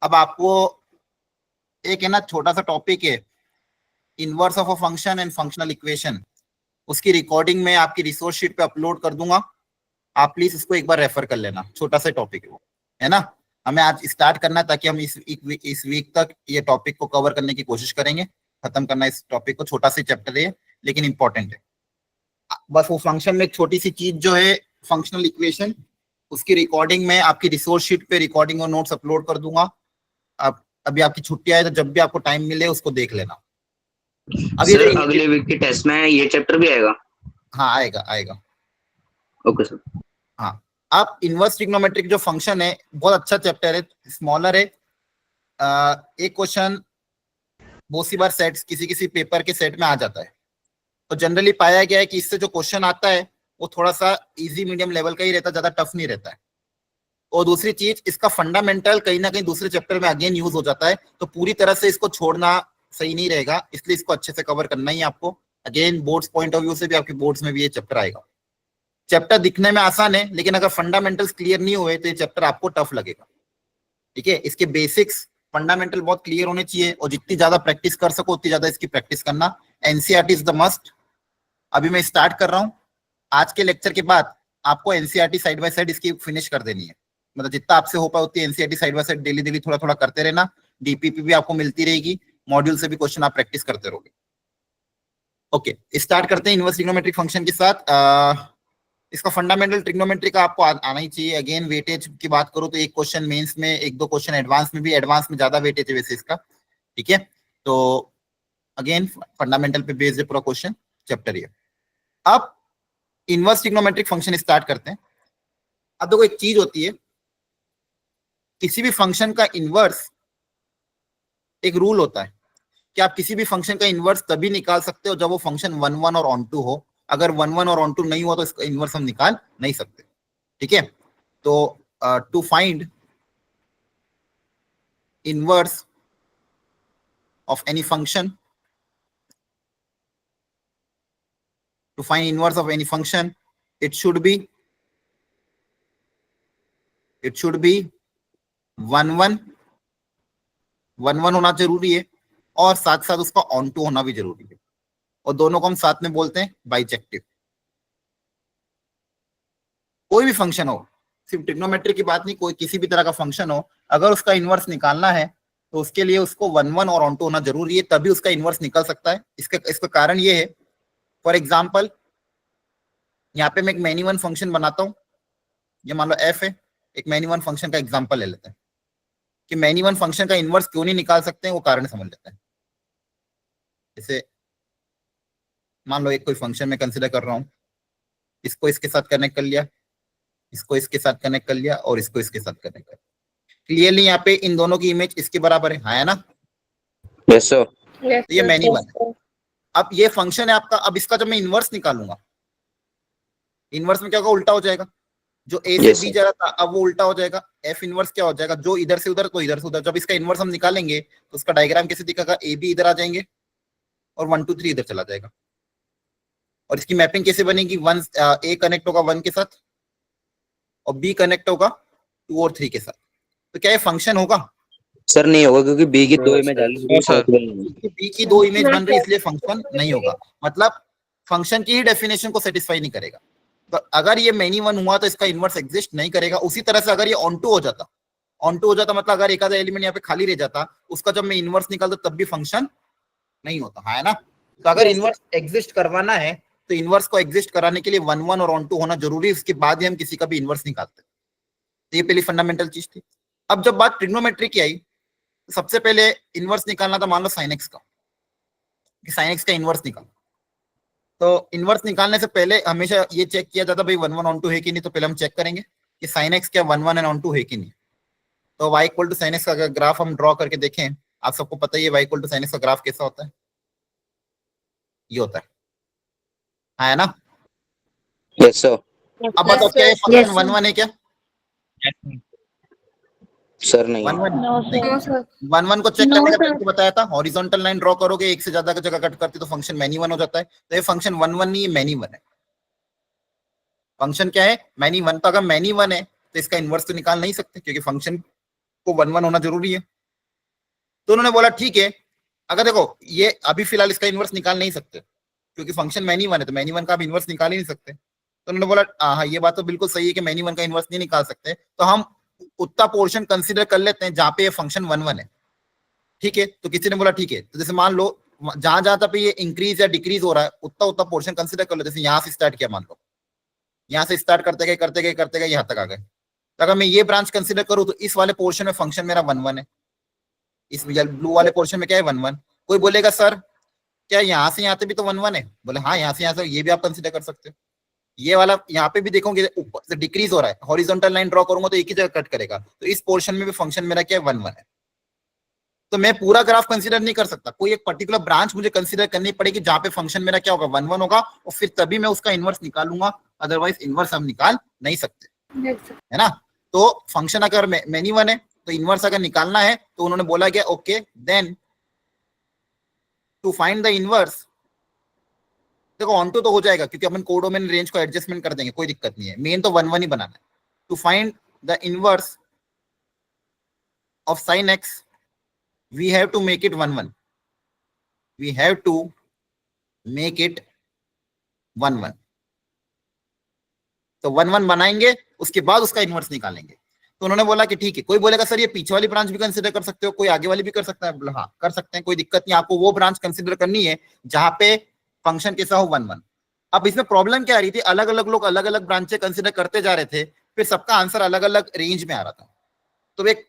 अब आपको एक है ना छोटा सा टॉपिक है, inverse of a function and functional equation, उसकी रिकॉर्डिंग में आपकी रिसोर्स शीट पे अपलोड कर दूंगा। आप प्लीज इसको एक बार रेफर कर लेना, छोटा सा टॉपिक है वो, है ना। हमें आज स्टार्ट करना है ताकि हम इस वीक तक ये टॉपिक को कवर करने की कोशिश करेंगे, खत्म करना इस टॉपिक को। छोटा सा चैप्टर है लेकिन इंपॉर्टेंट है। बस वो फंक्शन में एक छोटी सी चीज जो है फंक्शनल इक्वेशन, उसकी रिकॉर्डिंग में आपकी रिसोर्स शीट पे रिकॉर्डिंग और नोट्स अपलोड कर दूंगा। आप अभी आपकी छुट्टी आए तो जब भी आपको टाइम मिले उसको देख लेना। अभी सर अगले वीक के टेस्ट में ये चैप्टर भी आएगा? हाँ आएगा आएगा। Okay sir. हाँ, आप इनवर्स ट्रिग्नोमेट्रिक जो फंक्शन है बहुत अच्छा चैप्टर है, स्मॉलर है। एक क्वेश्चन बहुत सी बार सेट किसी किसी पेपर के सेट में आ जाता है, तो जनरली पाया गया है कि इससे जो क्वेश्चन आता है वो थोड़ा सा इजी मीडियम लेवल का ही रहता है, ज्यादा टफ नहीं रहता है। और दूसरी चीज, इसका फंडामेंटल कहीं ना कहीं दूसरे चैप्टर में अगेन यूज हो जाता है, तो पूरी तरह से इसको छोड़ना सही नहीं रहेगा, इसलिए इसको अच्छे से कवर करना ही आपको। Again boards point of view से भी आपके बोर्ड्स में भी ये चैप्टर आएगा। चैप्टर दिखने में आसान है लेकिन अगर फंडामेंटल्स क्लियर नहीं हुए तो ये चैप्टर आपको टफ लगेगा। ठीक है, इसके बेसिक्स फंडामेंटल बहुत क्लियर होने चाहिए, और जितनी ज्यादा प्रैक्टिस कर सको उतनी ज्यादा इसकी प्रैक्टिस करना। NCERT is the must. अभी मैं स्टार्ट कर रहा हूँ, आज के लेक्चर के बाद आपको एनसीईआरटी साइड बाय साइड इसकी फिनिश कर देनी है। मतलब जितना आपसे हो पाए उतनी NCERT side by side daily daily थोड़ा थोड़ा करते रहना। डीपीपी भी आपको मिलती रहेगी, मॉड्यूल से भी क्वेश्चन आप प्रैक्टिस करते रहोगे। ओके, स्टार्ट करते हैं इनवर्स ट्रिग्नोमेट्रिक फंक्शन के साथ। इसका फंडामेंटल ट्रिग्नोमेट्री का आपको आना ही चाहिए। अगेन वेटेज की बात करूं तो एक क्वेश्चन मेंस में, एक दो क्वेश्चन एडवांस में भी, एडवांस में ज्यादा वेटेज है वैसे इसका। ठीक है, तो अगेन फंडामेंटल पे बेस्ड है पूरा क्वेश्चन चैप्टर ये। अब इनवर्स ट्रिग्नोमेट्रिक फंक्शन स्टार्ट करते हैं। अब देखो एक चीज होती है, किसी भी फंक्शन का इनवर्स, एक रूल होता है कि आप किसी भी फंक्शन का इनवर्स तभी निकाल सकते हो जब वो फंक्शन 1 1 और ऑन टू हो। अगर 1 1 और ऑन टू नहीं हुआ तो इसका इनवर्स हम निकाल नहीं सकते। ठीक है, तो to find inverse of any function, to find inverse of any function, it should be 1 1 होना जरूरी है, और साथ साथ उसका ऑन टू होना भी जरूरी है, और दोनों को हम साथ में बोलते हैं बाइजेक्टिव। कोई भी फंक्शन हो, सिर्फ ट्रिग्नोमेट्री की बात नहीं, कोई किसी भी तरह का फंक्शन हो, अगर उसका इनवर्स निकालना है तो उसके लिए उसको 1 1 और ऑन टू होना जरूरी है, तभी उसका इनवर्स निकल सकता है। इसका कारण ये है, फॉर एग्जाम्पल यहाँ पे मैं एक मैनी वन फंक्शन बनाता हूँ, ये मान लो एफ है। एक मैनी वन फंक्शन का एग्जांपल ले लेते हैं कि मैनी वन फंक्शन का इनवर्स क्यों नहीं निकाल सकते हैं, वो कारण समझ लेते हैं। जैसे मान लो एक कोई फंक्शन में कंसिडर कर रहा हूँ, इसको इसके साथ कनेक्ट कर लिया, इसको इसके साथ कनेक्ट कर लिया, और इसको इसके साथ कनेक्ट कर लिया। क्लियरली यहाँ पे इन दोनों की इमेज इसके बराबर है ना? Yes sir. तो ये मैनी वन है। अब ये फंक्शन है आपका, अब इसका जब मैं इनवर्स निकालूंगा, इनवर्स में क्या होगा, उल्टा हो जाएगा। जो ए से बी जा रहा था अब वो उल्टा हो जाएगा। एफ इनवर्स क्या हो जाएगा, जो इधर से उधर तो इधर से उधर। जब इसका इनवर्स हम निकालेंगे तो उसका डायग्राम कैसे दिखेगा, ए बी इधर आ जाएंगे और 1 2 3 इधर चला जाएगा। और इसकी मैपिंग कैसे बनेगी, ए कनेक्ट होगा 1 के साथ और बी कनेक्ट होगा 2 और 3 के साथ। तो क्या ये फंक्शन होगा? सर नहीं होगा, क्योंकि बी की दो इमेज आ रही, बी की दो इमेज बन रही इसलिए फंक्शन नहीं होगा। मतलब फंक्शन की ही डेफिनेशन को सेटिस्फाई नहीं करेगा। तो अगर ये मैनी वन हुआ तो इसका इनवर्स एग्जिस्ट नहीं करेगा। उसी तरह से अगर ये ऑन टू हो जाता, मतलब अगर एक आधा एलिमेंट यहाँ पे खाली रह जाता, उसका जब मैं इनवर्स निकालता तब भी फंक्शन नहीं होता, है ना? तो अगर इनवर्स एग्जिस्ट करवाना है तो इनवर्स को एग्जिस्ट कराने के लिए 1 1 और ऑन टू होना जरूरी है, उसके बाद ही हम किसी का भी इनवर्स निकालते हैं। तो ये पहली फंडामेंटल चीज थी। अब जब बात ट्रिग्नोमेट्री की आई, तो सबसे पहले इनवर्स निकालना था, मान लो साइन एक्स का, कि साइन एक्स का इनवर्स निकाल। तो इनवर्स निकालने से पहले हमेशा ये चेक किया जाता भाई 1 1 ऑन टू है कि नहीं। तो पहले हम चेक करेंगे कि साइन एक्स क्या 1 1 एंड ऑन टू है कि नहीं। तो y equal to sine x का ग्राफ हम ड्रॉ करके देखें, आप सबको पता ही है y equal to sine x का ग्राफ कैसा होता है, ये होता है ना? Yes sir. अब बताओ क्या ये फंक्शन 1 1 है क्या? सर नहीं। 1 1 को चेक करने का मैंने बताया था, हॉरिजॉन्टल लाइन ड्रॉ करोगे, एक से ज्यादा जगह कट करती तो फंक्शन मैनी वन हो जाता है। तो ये फंक्शन 1 1 नहीं, मैनी वन है। फंक्शन क्या है, मैनी वन। तो अगर मैनी वन है तो इसका इनवर्स तो निकाल नहीं सकते, क्योंकि फंक्शन को 1 1 होना जरूरी है। तो उन्होंने बोला ठीक है, अगर देखो ये अभी फिलहाल इसका इनवर्स निकाल नहीं सकते क्योंकि फंक्शन मैनी वन है, तो मैनी वन का आप इनवर्स निकाल ही नहीं सकते। तो उन्होंने बोला हाँ ये बात तो बिल्कुल सही है कि मैनी वन का इनवर्स नहीं निकाल सकते, तो हम उतना पोर्शन कंसीडर कर लेते हैं जहां पे ये फंक्शन वन वन है। ठीक है, तो किसी ने बोला ठीक है, तो जैसे मान लो जहां जहां पे ये इंक्रीज या डिक्रीज हो रहा है उतना उतना पोर्शन कंसीडर कर लो। जैसे यहाँ से स्टार्ट किया, मान लो यहाँ से स्टार्ट करते गए करते गए करते गए यहाँ तक आ गए, तो अगर मैं ये ब्रांच कंसीडर करूँ तो इस वाले पोर्शन में फंक्शन मेरा वन वन है, इस ब्लू वाले पोर्शन में क्या है वन वन। कोई बोलेगा सर क्या यहाँ से यहाँ तक भी तो वन वन है? बोले हाँ यहाँ से यहाँ तक ये भी आप कंसीडर कर सकते हो। ये वाला यहाँ पे भी देखोगे ऊपर से डिक्रीज हो रहा है, हॉरिजॉन्टल लाइन ड्रॉ करूंगा तो एक ही जगह कट करेगा, तो इस पोर्शन में भी फंक्शन मेरा क्या है वन वन है। तो मैं पूरा ग्राफ कंसीडर नहीं कर सकता, कोई एक पर्टिकुलर ब्रांच मुझे कंसीडर करनी पड़ेगी जहां पे फंक्शन मेरा क्या होगा वन वन होगा, और फिर तभी मैं उसका इनवर्स निकालूंगा, अदरवाइज इनवर्स हम निकाल नहीं सकते, है ना। तो फंक्शन अगर मैनी वन है तो इनवर्स अगर निकालना है तो उन्होंने बोला गया okay then to find the inverse, देखो ऑन टू तो हो जाएगा क्योंकि अपन कोडोमेन रेंज को एडजस्टमेंट कर देंगे, कोई दिक्कत नहीं है, मेन तो वन वन ही बनाना है। To find the inverse of sin x we have to make it 1 1, we have to make it 1 1, तो 1 1 बनाएंगे उसके बाद उसका इनवर्स निकालेंगे। तो उन्होंने बोला कि ठीक है, कोई बोलेगा सर ये पीछे वाली ब्रांच भी कंसीडर कर सकते हो, कोई आगे वाली भी कर सकता है, बोला हाँ कर सकते हैं, कोई दिक्कत नहीं, आपको वो ब्रांच कंसीडर करनी है जहां पे फंक्शन कैसा हो वन वन। अब इसमें प्रॉब्लम क्या आ रही थी, अलग अलग लोग अलग अलग ब्रांचें कंसीडर करते जा रहे थे, फिर सबका आंसर अलग अलग रेंज में आ रहा था, तो एक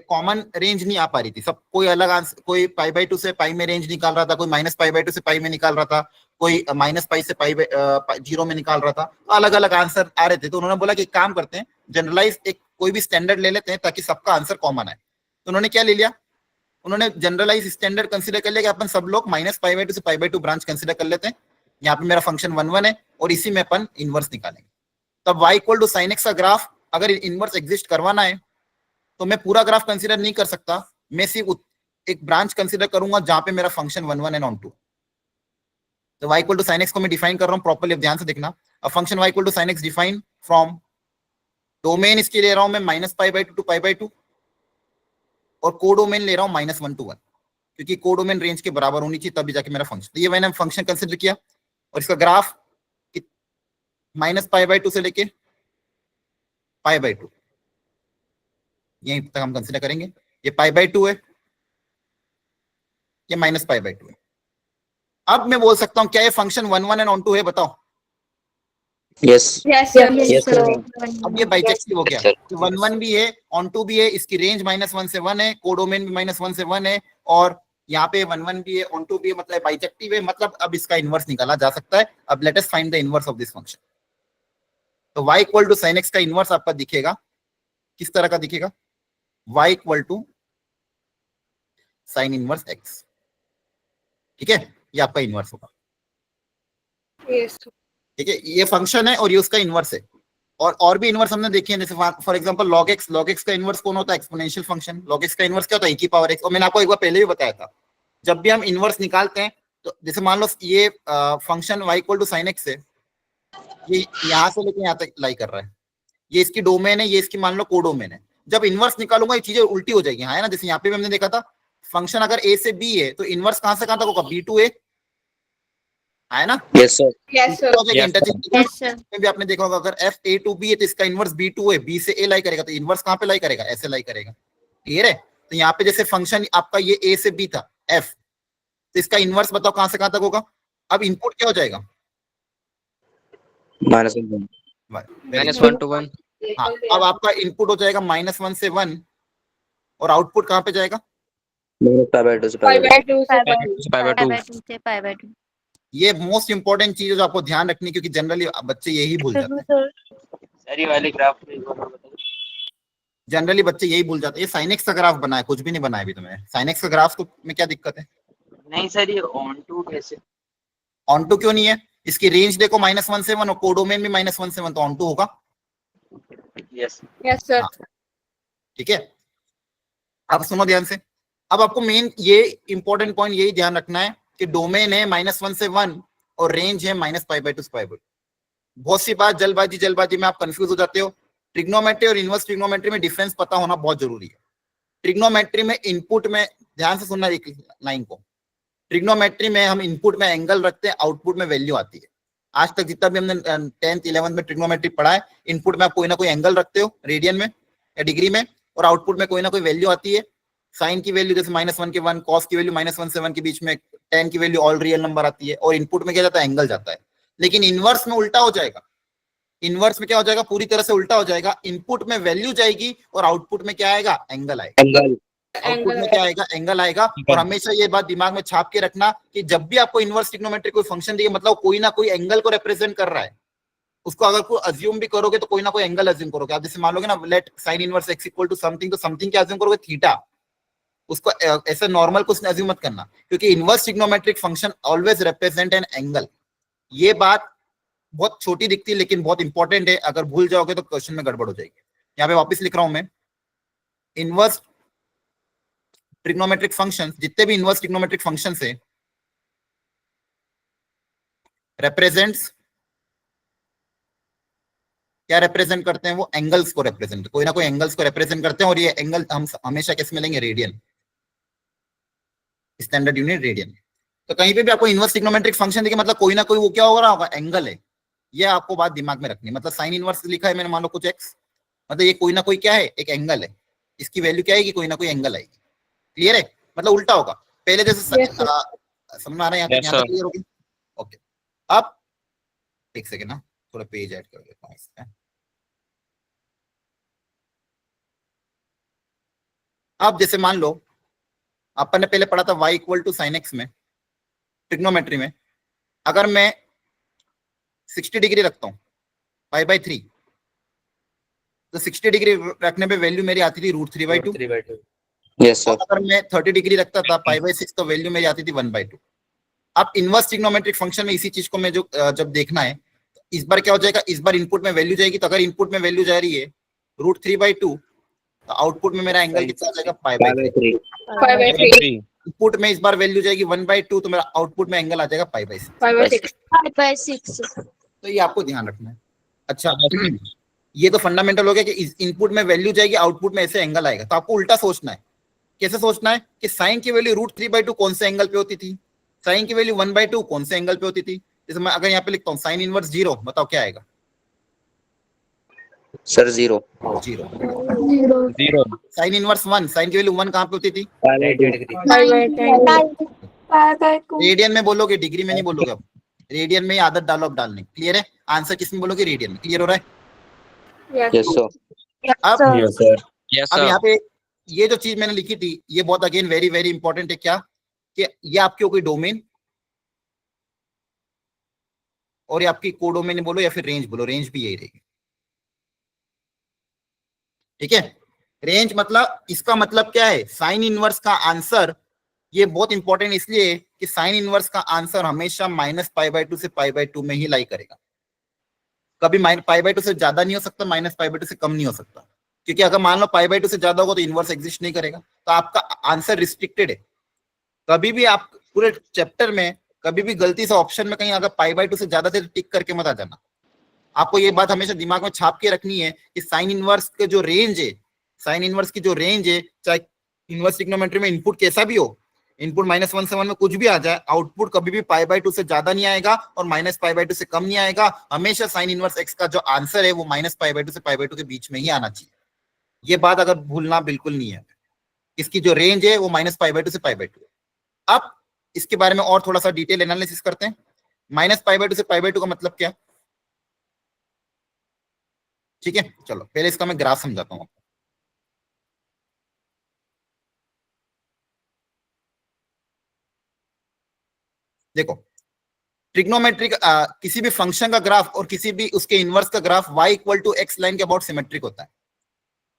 कॉमन रेंज नहीं आ पा रही थी, सब कोई अलग आंसर, कोई पाई बाई टू से पाई में रेंज निकाल रहा था, कोई माइनस पाई बाई टू से पाई में निकाल रहा था, कोई माइनस पाई से पाई जीरो में निकाल रहा था, तो अलग अलग आंसर आ रहे थे। तो उन्होंने बोला कि एक काम करते हैं जनरलाइज एक कोई भी स्टैंडर्ड ले लेते हैं ताकि सबका आंसर कॉमन आए। तो उन्होंने क्या ले लिया, उन्होंने जनरलाइज स्टैंडर्ड कंसीडर कर लिया कि अपन सब लोग माइनस पाई बाई टू से पाई बाई टू ब्रांच कंसीडर कर लेते हैं, यहाँ पे मेरा फंक्शन वन वन है और इसी में अपन इनवर्स निकालेंगे। तब y equal to sine x का ग्राफ अगर इनवर्स एग्जिस्ट करवाना है तो मैं पूरा ग्राफ कंसीडर नहीं कर सकता, मैं सिर्फ एक ब्रांच कंसीडर करूंगा जहां पे मेरा function one one and onto. तो y equal to sine x को मैं डिफाइन कर रहा हूं प्रॉपर्ली, ध्यान से देखना। अब function y equal to sine x define from, domain इसके ले रहा हूं मैं minus pi by two to pi by two, और कोडोमेन ले रहा हूं माइनस वन टू वन, क्योंकि कोडोमेन रेंज के बराबर होनी चाहिए तभी जाके मेरा फंक्शन। तो ये मैंने फंक्शन कंसीडर किया और इसका graph minus pi by to से लेके पाई बाई टू, यहीं तक हम कंसीडर करेंगे। ये पाई बाई टू है, ये माइनस पाई बाई टू है। अब मैं बोल सकता हूं क्या ये function one one and onto है, बताओ। Yes Yes, Yes, sir. अब ये बाइजेक्टिव हो गया, Yes, sir. वन वन भी है ऑन टू भी है, इसकी रेंज माइनस वन से वन है, कोडोमेन भी माइनस वन से वन है, और यहाँ पे वन वन भी है ऑन टू भी है, मतलब बाइजेक्टिव है, मतलब अब इसका इनवर्स निकाला जा सकता है। अब let us find the inverse of this function. तो y equal to sine x का इनवर्स आपका दिखेगा, किस तरह का दिखेगा, y equal to sine inverse x, ठीक है, ये आपका इनवर्स होगा। yes. ठीक है, ये फंक्शन है और ये उसका इनवर्स है। और भी इनवर्स हमने देखे हैं, जैसे फॉर एग्जांपल log x का इनवर्स कौन होता है, एक्सपोनेंशियल फंक्शन। log x का इनवर्स क्या होता है, e की पावर x, और मैंने आपको एक बार पहले भी बताया था, जब भी हम इनवर्स निकालते हैं तो जैसे मान लो ये function y equal to sine x है, ये यहाँ से लेके यहाँ तक लाई कर रहा है, ये इसकी डोमेन है, ये इसकी मान लो कोडोमेन है। जब इनवर्स निकालूंगा ये चीजें उल्टी हो जाएगी, है ना। जैसे यहाँ पे भी हमने देखा था फंक्शन अगर a से b है तो इनवर्स कहां से कहां तक होगा, b टू a, है ना। Yes sir Yes, sir. Interchange Yes, sir. में भी आपने देखा होगा, अगर f a टू b है तो इसका इनवर्स b टू है, b से a लाई करेगा, तो इनवर्स कहां पे लाई करेगा, ऐसे लाई करेगा, क्लियर है। तो यहाँ पे जैसे फंक्शन आपका ये a से b था f, तो इसका इनवर्स बताओ कहां से कहां तक होगा। अब इनपुट क्या हो जाएगा, माइनस वन टू वन हाँ, अब आपका इनपुट हो जाएगा माइनस वन से वन, और आउटपुट कहां पे जाएगा, पाई बाई टू से Pi by 2 pi by to. ये मोस्ट इंपॉर्टेंट चीज है जो आपको ध्यान रखनी है, क्योंकि जनरली बच्चे यही भूल जाते हैं, सर ये वाले ग्राफ जनरली बच्चे यही भूल जाते हैं। ये साइन एक्स का ग्राफ बना है, कुछ भी नहीं बनाया अभी तुम्हें। साइन एक्स का ग्राफ तो में क्या दिक्कत है, नहीं सर ये ऑन टू कैसे, ऑन टू क्यों नहीं है, इसकी रेंज देखो माइनस वन से वन, और कोडोमेन भी माइनस वन से वन, तो ऑन टू होगा। Yes Yes, sir. ठीक है, अब सुनो ध्यान से। अब आपको मेन ये इंपॉर्टेंट पॉइंट यही ध्यान रखना है कि डोमेन है माइनस वन से वन और रेंज है माइनस पाई बाई टू से पाई बाई टू। बहुत सी बात जल्दबाजी में आप कंफ्यूज हो जाते हो। ट्रिग्नोमेट्री और इनवर्स ट्रिग्नोमेट्री में डिफरेंस पता होना बहुत जरूरी है। ट्रिग्नोमेट्री में इनपुट में ध्यान से सुनना एक लाइन को। ट्रिग्नोमेट्री में हम इनपुट में एंगल रखते हैं, आउटपुट में वैल्यू आती है। आज तक जितना भी हमने 10th 11th में ट्रिग्नोमेट्री पढ़ा है, इनपुट में आप कोई ना कोई एंगल रखते हो रेडियन में या डिग्री में, और आउटपुट में कोई ना कोई वैल्यू आती है। साइन की वैल्यू जैसे -1 के 1, कॉस की वैल्यू -1 से 1 के बीच में, tan की वैल्यू ऑल रियल नंबर आती है, और इनपुट में क्या जाता है, एंगल जाता है। लेकिन इनवर्स में उल्टा हो जाएगा। इनवर्स में क्या हो जाएगा, पूरी तरह से उल्टा हो जाएगा। इनपुट में वैल्यू जाएगी और आउटपुट में क्या आएगा, एंगल आएगा। एंगल आउटपुट में क्या आएगा, एंगल आएगा। और हमेशा ये बात दिमाग में छाप के रखना कि जब भी आपको इनवर्स ट्रिग्नोमेट्री कोई फंक्शन दिए, मतलब कोई ना कोई एंगल को रिप्रेजेंट कर रहा है। उसको अगर कोई अज्यूम भी करोगे तो कोई ना कोई एंगल अज्यूम करोगे। आप जैसे मान लोगे ना, let sine inverse x equal to something, तो समथिंग क्या अज्यूम करोगे, थीटा। उसको ऐसे नॉर्मल कुछ अज्यूम मत करना, क्योंकि inverse trigonometric function always represent an angle. ये बात बहुत छोटी दिखती है लेकिन बहुत इंपॉर्टेंट है। अगर भूल जाओगे तो क्वेश्चन में गड़बड़ हो जाएगी। यहाँ पे वापस लिख रहा हूं मैं, इनवर्स ट्रिग्नोमेट्रिक फंक्शन, जितने भी इनवर्स ट्रिग्नोमेट्रिक फंक्शन है, रिप्रेजेंट्स, क्या रिप्रेजेंट करते हैं, वो एंगल्स को रिप्रेजेंट, कोई ना कोई एंगल्स को रिप्रेजेंट करते हैं। और ये एंगल हम हमेशा कैसे मिलेंगे, रेडियन, स्टैंडर्ड यूनिट रेडियन। तो कहीं पे भी आपको इनवर्स ट्रिग्नोमेट्रिक फंक्शन देखिए, मतलब कोई ना कोई वो क्या हो रहा होगा, एंगल है। ये आपको बात दिमाग में रखनी है। मतलब साइन इनवर्स लिखा है मैंने, मान लो कुछ एक्स, मतलब ये कोई ना कोई क्या है, एक एंगल है। इसकी वैल्यू क्या आएगी, कोई ना कोई एंगल आएगी। क्लियर है, मतलब उल्टा होगा। पहले जैसे समझ में आ रहा है, यहाँ तक क्लियर होगी। ओके, अब एक सेकेंड ना, थोड़ा पेज ऐड कर देता हूँ इसमें। अब जैसे मान लो अपन ने पहले पढ़ा था y equal to sine x में, ट्रिग्नोमेट्री में। अगर मैं 60 डिग्री रखता हूँ π/3, तो 60 डिग्री रखने पे वैल्यू मेरी आती थी √3/2। Yes sir. अगर मैं 30 डिग्री रखता था π/6, तो वैल्यू मेरी आती थी 1/2। अब इनवर्स ट्रिग्नोमेट्रिक फंक्शन में इसी चीज को मैं जो जब देखना है, इस बार क्या हो जाएगा, इस बार इनपुट में वैल्यू जाएगी। तो अगर इनपुट में वैल्यू जा रही है √3/2, तो आउटपुट में मेरा एंगल कितना जाएगा, π/3। 5/3 इनपुट में इस बार वैल्यू जाएगी 1/2, तो मेरा आउटपुट में एंगल आ जाएगा π/6। 5/6 5/6 तो ये आपको ध्यान रखना है। अच्छा, ये तो फंडामेंटल हो गया कि इनपुट में वैल्यू जाएगी, आउटपुट में ऐसे एंगल आएगा। तो आपको उल्टा सोचना है। कैसे सोचना है कि साइन की वैल्यू √3/2 कौन से एंगल पे होती थी, साइन की वैल्यू 1/2 कौन से एंगल पे होती थी। जैसे मैं अगर यहाँ पे लिखता हूँ साइन इनवर्स 0, बताओ क्या आएगा, सर 0 0 साइन इनवर्स 1, साइन की वैल्यू 1 कहाँ पे होती थी, 5/2 रेडियन में बोलोगे, डिग्री में नहीं बोलोगे। अब रेडियन में ही आदत डालो अब डालने। क्लियर है, आंसर किस में बोलोगे, रेडियन में। क्लियर हो रहा है। Yes sir. अब यस अब सर। यहाँ पे ये जो चीज मैंने लिखी थी, ये बहुत अगेन वेरी वेरी इंपॉर्टेंट है। क्या कि ये आपकी कोई डोमेन, और ये आपकी कोडोमेन बोलो या फिर रेंज बोलो, रेंज भी यही रहेगी। ठीक है, रेंज मतलब, इसका मतलब क्या है, साइन इनवर्स का आंसर, ये बहुत इंपॉर्टेंट इसलिए कि साइन इनवर्स का आंसर हमेशा -π/2 से π/2 में ही लाई करेगा। कभी π/2 से ज्यादा नहीं हो सकता, -π/2 से कम नहीं हो सकता। क्योंकि अगर मान लो π/2 से ज्यादा होगा तो इनवर्स एग्जिस्ट नहीं करेगा, तो आपका आंसर रिस्ट्रिक्टेड है। कभी भी आप पूरे चैप्टर में कभी भी गलती से ऑप्शन में कहीं अगर π/2 से ज्यादा थे तो टिक करके मत आ जाना। आपको ये बात हमेशा दिमाग में छाप के रखनी है कि साइन इनवर्स के जो रेंज है, साइन इनवर्स की जो रेंज है, चाहे इनवर्स ट्रिग्नोमेट्री में इनपुट कैसा भी हो, इनपुट -1 से 1 में कुछ भी आ जाए, आउटपुट कभी भी π/2 से ज्यादा नहीं आएगा और -π/2 से कम नहीं आएगा। हमेशा साइन इनवर्स x का जो आंसर है वो -π/2 से π/2 के बीच में ही आना चाहिए। ये बात अगर भूलना बिल्कुल नहीं है। इसकी जो रेंज है वो -π/2 से π/2 है। अब इसके बारे में और थोड़ा सा डिटेल एनालिसिस करते हैं। -π/2 से π/2 का मतलब क्या, ठीक है। चलो पहले इसका मैं ग्राफ समझाता हूँ। देखो, ट्रिग्नोमेट्रिक किसी भी फंक्शन का ग्राफ और किसी भी उसके इनवर्स का graph y equal to x line के अबाउट सिमेट्रिक होता है।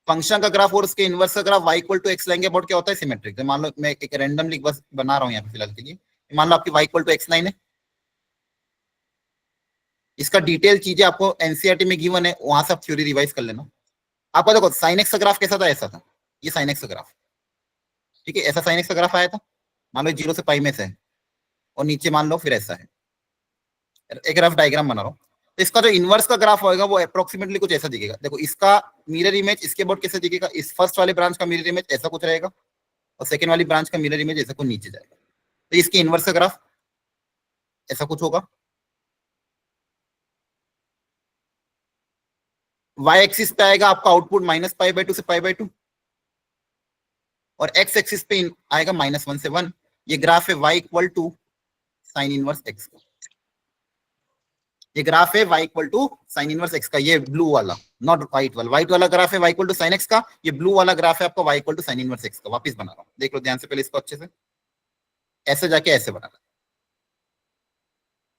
फंक्शन का ग्राफ और उसके इनवर्स का graph y equal to x line के अबाउट क्या होता है, सिमेट्रिक। मान लो मैं एक रैंडमली बस बना रहा हूँ यहाँ पे फिलहाल के लिए। मान लो आपकी y equal to x line है, इसका डिटेल चीजें आपको एनसीईआरटी में गिवन है, वहां से आप थ्योरी रिवाइज कर लेना। आपको देखो साइन एक्स का ग्राफ कैसा था, ऐसा था। ये साइन एक्स का ग्राफ, ठीक है, ऐसा साइन एक्स का ग्राफ आया था। मान लो 0 से पाई में से है और नीचे मान लो फिर ऐसा है। एक रफ डायग्राम बना रहा हूँ। तो इसका जो इनवर्स का ग्राफ होगा वो अप्रोक्सीमेटली कुछ ऐसा दिखेगा। देखो इसका मिरर इमेज इसके अबाउट कैसे दिखेगा, इस फर्स्ट वाले ब्रांच का मिरर इमेज ऐसा कुछ रहेगा, और सेकंड वाली ब्रांच का मिरर इमेज ऐसा कुछ नीचे जाएगा। तो इसके इनवर्स का ग्राफ ऐसा कुछ होगा। वाई एक्सिस पे आएगा आपका आउटपुट -π/2 से π/2 और एक्स एक्सिस पे आएगा -1 से 1। ये ग्राफ है y equal to sine inverse x का। ये ग्राफ है y equal to sine inverse x का, ये ब्लू वाला, नॉट व्हाइट वाला। व्हाइट वाला ग्राफ है y equal to sine x का, ये ब्लू वाला ग्राफ है आपका y equal to sine inverse x का। वापस बना रहा हूं, देख लो ध्यान से पहले इसको अच्छे से, ऐसे जाके ऐसे बनाना।